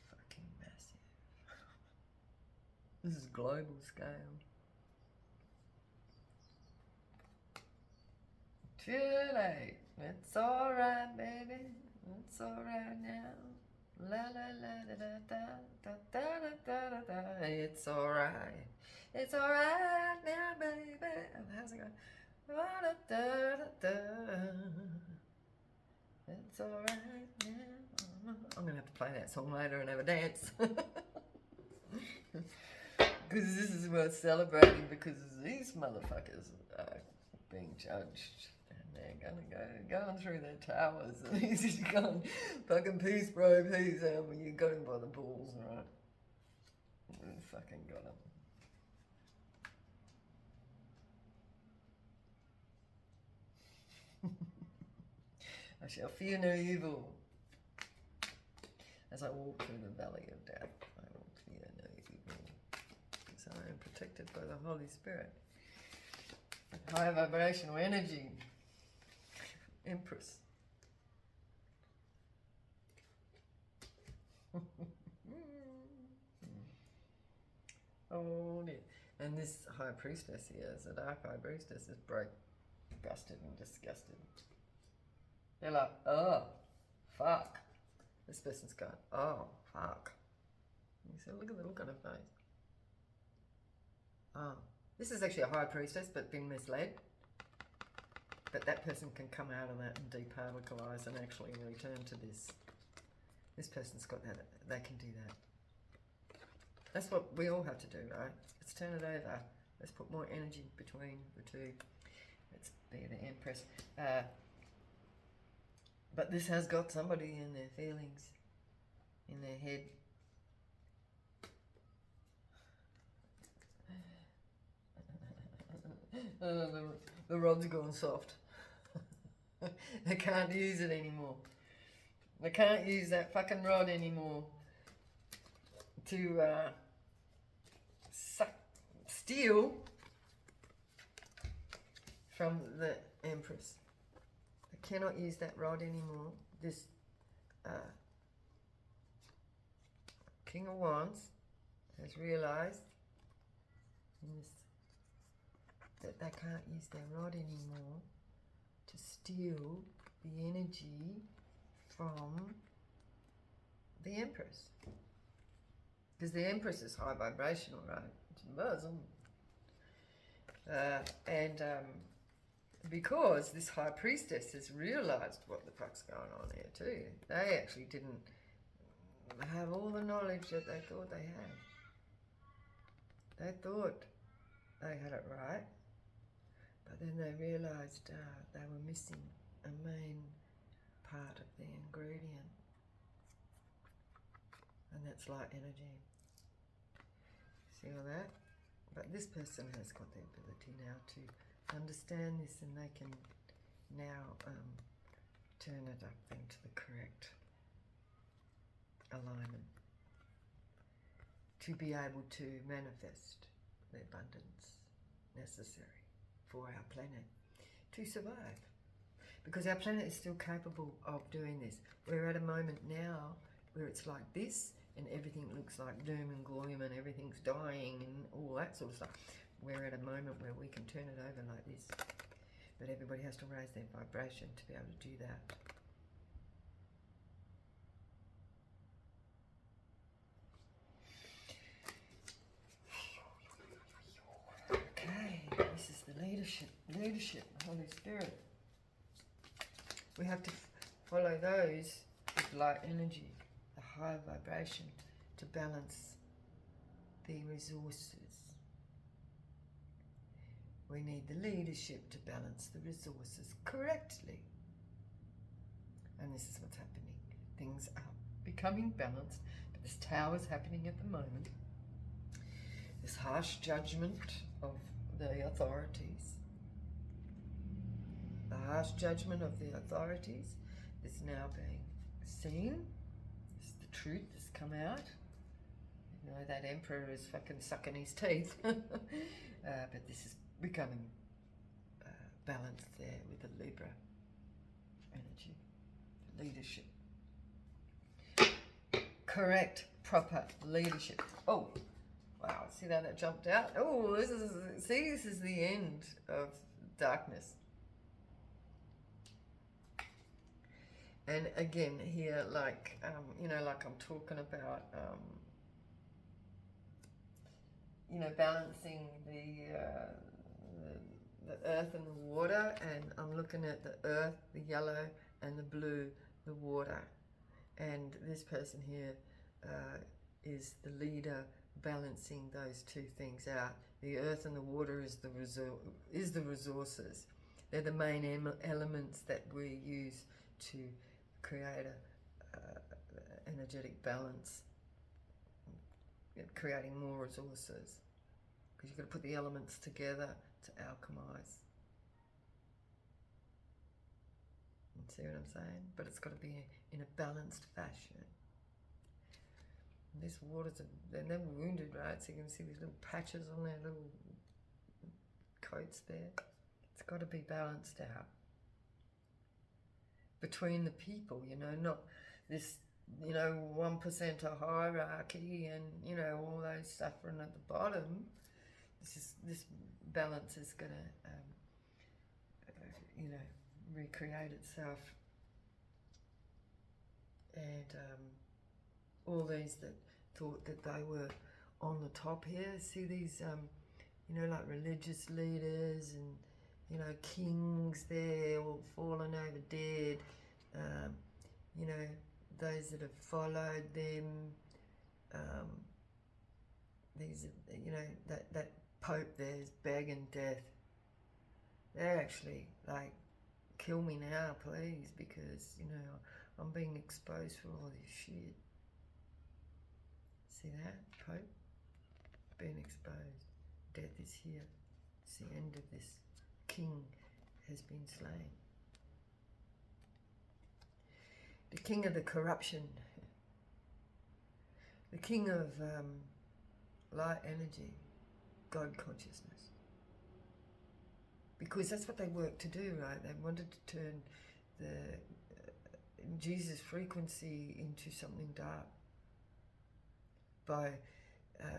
[SPEAKER 1] fucking massive. This is global scale. Too late. It's alright, baby. It's alright now. La la la da da da da da da da da. It's alright. It's alright now, baby. How's it going? Da da da da. It's alright now. I'm gonna have to play that song later and have a dance. Because this is worth celebrating, because these motherfuckers are being judged. They're going through their towers, and he's just going, fucking peace, bro, peace. You got him by the balls, right? You fucking got him. I shall fear no evil. As I walk through the valley of death, I will fear no evil. Because I am protected by the Holy Spirit. High vibrational energy. Empress. Oh dear. And this high priestess here, is a dark high priestess, is broke, busted and disgusted. They're like, oh, fuck. This person's going, oh, fuck. You say, look at the look on her face. Oh, this is actually a high priestess, but been misled. But that person can come out of that and departicleize and actually return to this. This person's got that, they can do that. That's what we all have to do, right? Let's turn it over. Let's put more energy between the two. Let's be the Empress. But this has got somebody in their feelings, in their head. The rod's gone soft. They can't use it anymore. They can't use that fucking rod anymore to steal from the Empress. They cannot use that rod anymore. This King of Wands has realised that they can't use their rod anymore to steal the energy from the Empress. Because the Empress is high vibrational, right? It's Muslim. Because this high priestess has realised what the fuck's going on here too. They actually didn't have all the knowledge that they thought they had. They thought they had it right, but then they realised they were missing a main part of the ingredient, and that's light energy. See all that? But this person has got the ability now to understand this, and they can now turn it up into the correct alignment to be able to manifest the abundance necessary for our planet to survive. Because our planet is still capable of doing this. We're at a moment now where it's like this, and everything looks like doom and gloom, and everything's dying and all that sort of stuff. We're at a moment where we can turn it over like this. But everybody has to raise their vibration to be able to do that. Okay, this is the leadership, Holy Spirit. We have to follow those with light energy, the high vibration, to balance the resources. We need the leadership to balance the resources correctly. And this is what's happening. Things are becoming balanced, but this tower is happening at the moment. This harsh judgment of the authorities. The harsh judgment of the authorities is now being seen. It's the truth that's come out. You know, that emperor is fucking sucking his teeth. But this is becoming balanced there with the Libra energy, leadership. Correct, proper leadership. Oh, wow, see that it jumped out? Oh, this is the end of darkness. And again here, like, you know, like I'm talking about, you know, balancing the earth and the water, and I'm looking at the earth, the yellow, and the blue, the water. And this person here is the leader balancing those two things out. The earth and the water is the resources. They're the main elements that we use to create a energetic balance, creating more resources. Because you've got to put the elements together to alchemize. You see what I'm saying? But it's got to be in a balanced fashion. And this water's, they're wounded, right? So you can see these little patches on their little coats there. It's got to be balanced out. Between the people, you know, not this, you know, 1% hierarchy and, you know, all those suffering at the bottom. This balance is going to, you know, recreate itself. And all these that thought that they were on the top here, see these, you know, like religious leaders and, you know, kings there, all fallen over dead. You know, those that have followed them. These, you know, that Pope there is begging death. They're actually like, kill me now, please, because, you know, I'm being exposed for all this shit. See that? Pope? Being exposed. Death is here. It's the end of this. King has been slain. The king of the corruption. The king of light energy. God consciousness. Because that's what they worked to do, right? They wanted to turn the Jesus frequency into something dark by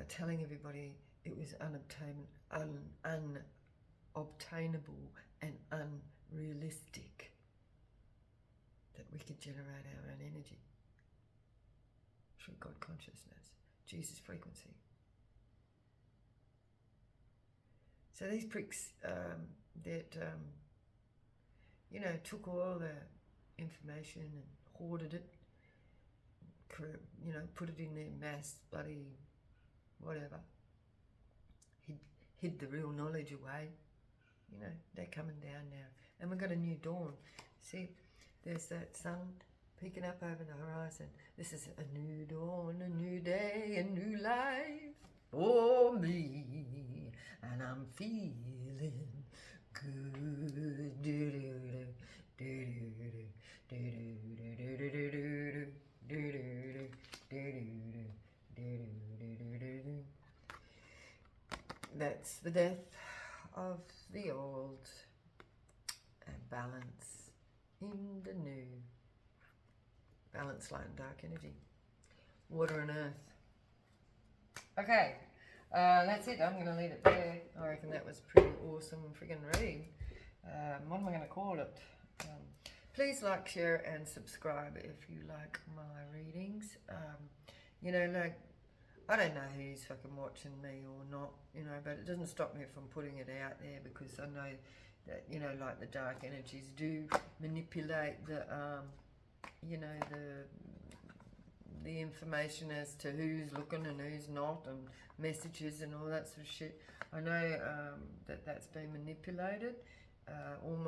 [SPEAKER 1] telling everybody it was unobtainable and unrealistic that we could generate our own energy through God consciousness, Jesus frequency. So these pricks that, you know, took all the information and hoarded it, you know, put it in their mass bloody whatever, hid the real knowledge away. You know, they're coming down now. And we've got a new dawn. See, there's that sun peeking up over the horizon. This is a new dawn, a new day, a new life for me. And I'm feeling good. that's the death of the old and balance in the new. Balance, light and dark energy. Water and earth. Okay, that's it. I'm going to leave it there. I reckon that was a pretty awesome friggin' read. What am I going to call it? Please like, share and subscribe if you like my readings. You know, like, I don't know who's fucking watching me or not, you know, but it doesn't stop me from putting it out there, because I know that, you know, like the dark energies do manipulate the, you know, the information as to who's looking and who's not, and messages and all that sort of shit. I know that's been manipulated. All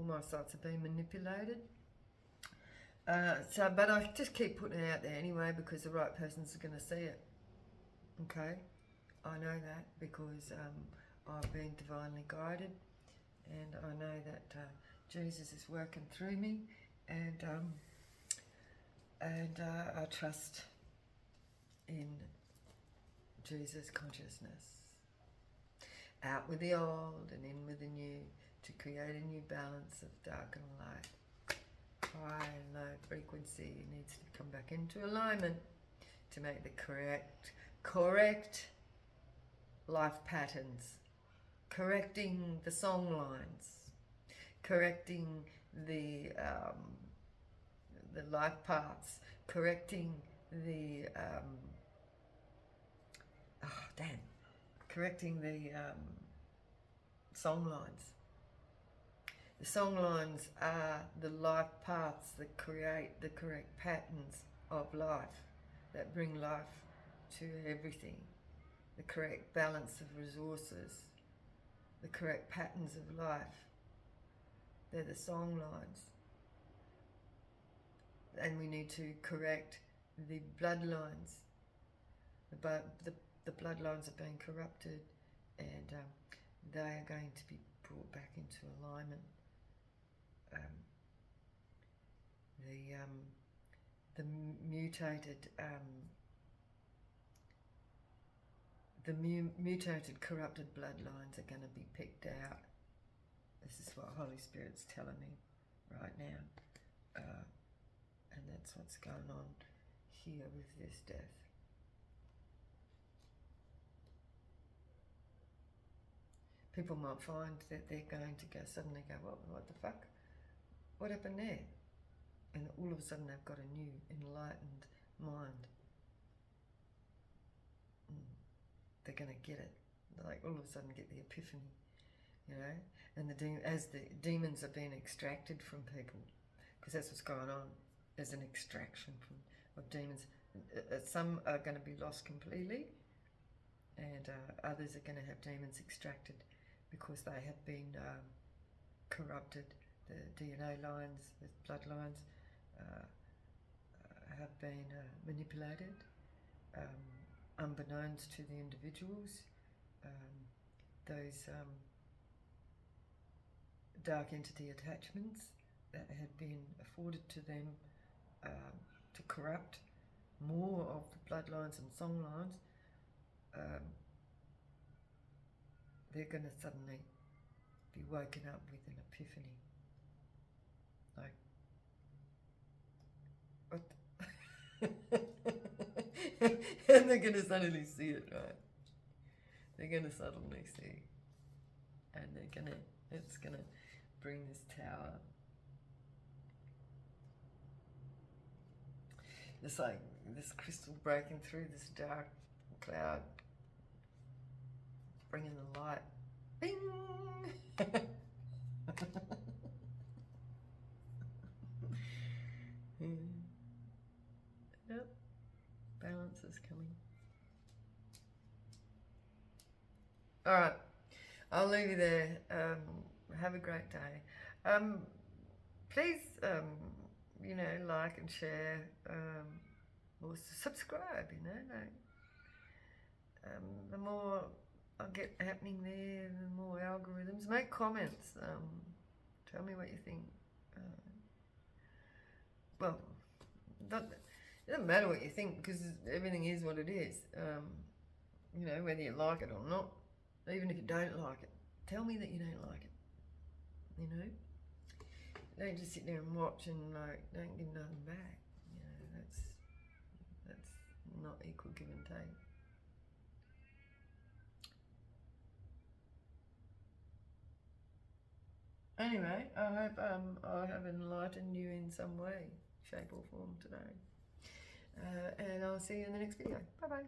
[SPEAKER 1] my sites have been manipulated. But I just keep putting it out there anyway, because the right person's going to see it. Okay, I know that because I've been divinely guided, and I know that Jesus is working through me, and I trust in Jesus consciousness. Out with the old and in with the new, to create a new balance of dark and light. High and low frequency needs to come back into alignment to make the correct life patterns, correcting the song lines, correcting the life paths, correcting the correcting the song lines. The song lines are the life paths that create the correct patterns of life, that bring life to everything, the correct balance of resources, the correct patterns of life. They're the song lines. And we need to correct the bloodlines. The bloodlines are being corrupted, and they are going to be brought back into alignment. The mutated, corrupted bloodlines are going to be picked out. This is what Holy Spirit's telling me right now, and that's what's going on here with this death. People might find that they're going to suddenly go, what the fuck? What happened there? And all of a sudden they've got a new enlightened mind. They're going to get it. Like all of a sudden get the epiphany, you know? And as the demons are being extracted from people, because that's what's going on. There's an extraction of demons. Some are going to be lost completely, and others are going to have demons extracted because they have been corrupted. The DNA lines, the bloodlines have been manipulated, unbeknownst to the individuals. Those dark entity attachments that had been afforded to them to corrupt more of the bloodlines and songlines, they're going to suddenly be woken up with an epiphany. Like, what? And they're going to suddenly see it, right? They're going to suddenly see. And it's going to bring this tower. It's like this crystal breaking through this dark cloud, bringing the light. Bing! Yep, balance is coming. All right, I'll leave you there. Have a great day. Please, you know, like and share, or subscribe. You know, like, the more I get happening there, the more algorithms. Make comments. Tell me what you think. Well, it doesn't matter what you think, because everything is what it is. You know, whether you like it or not. Even if you don't like it, tell me that you don't like it. You know, don't just sit there and watch and like don't give nothing back. You know, that's not equal give and take. Anyway, I hope I have enlightened you in some way, shape or form today. And I'll see you in the next video. Bye bye.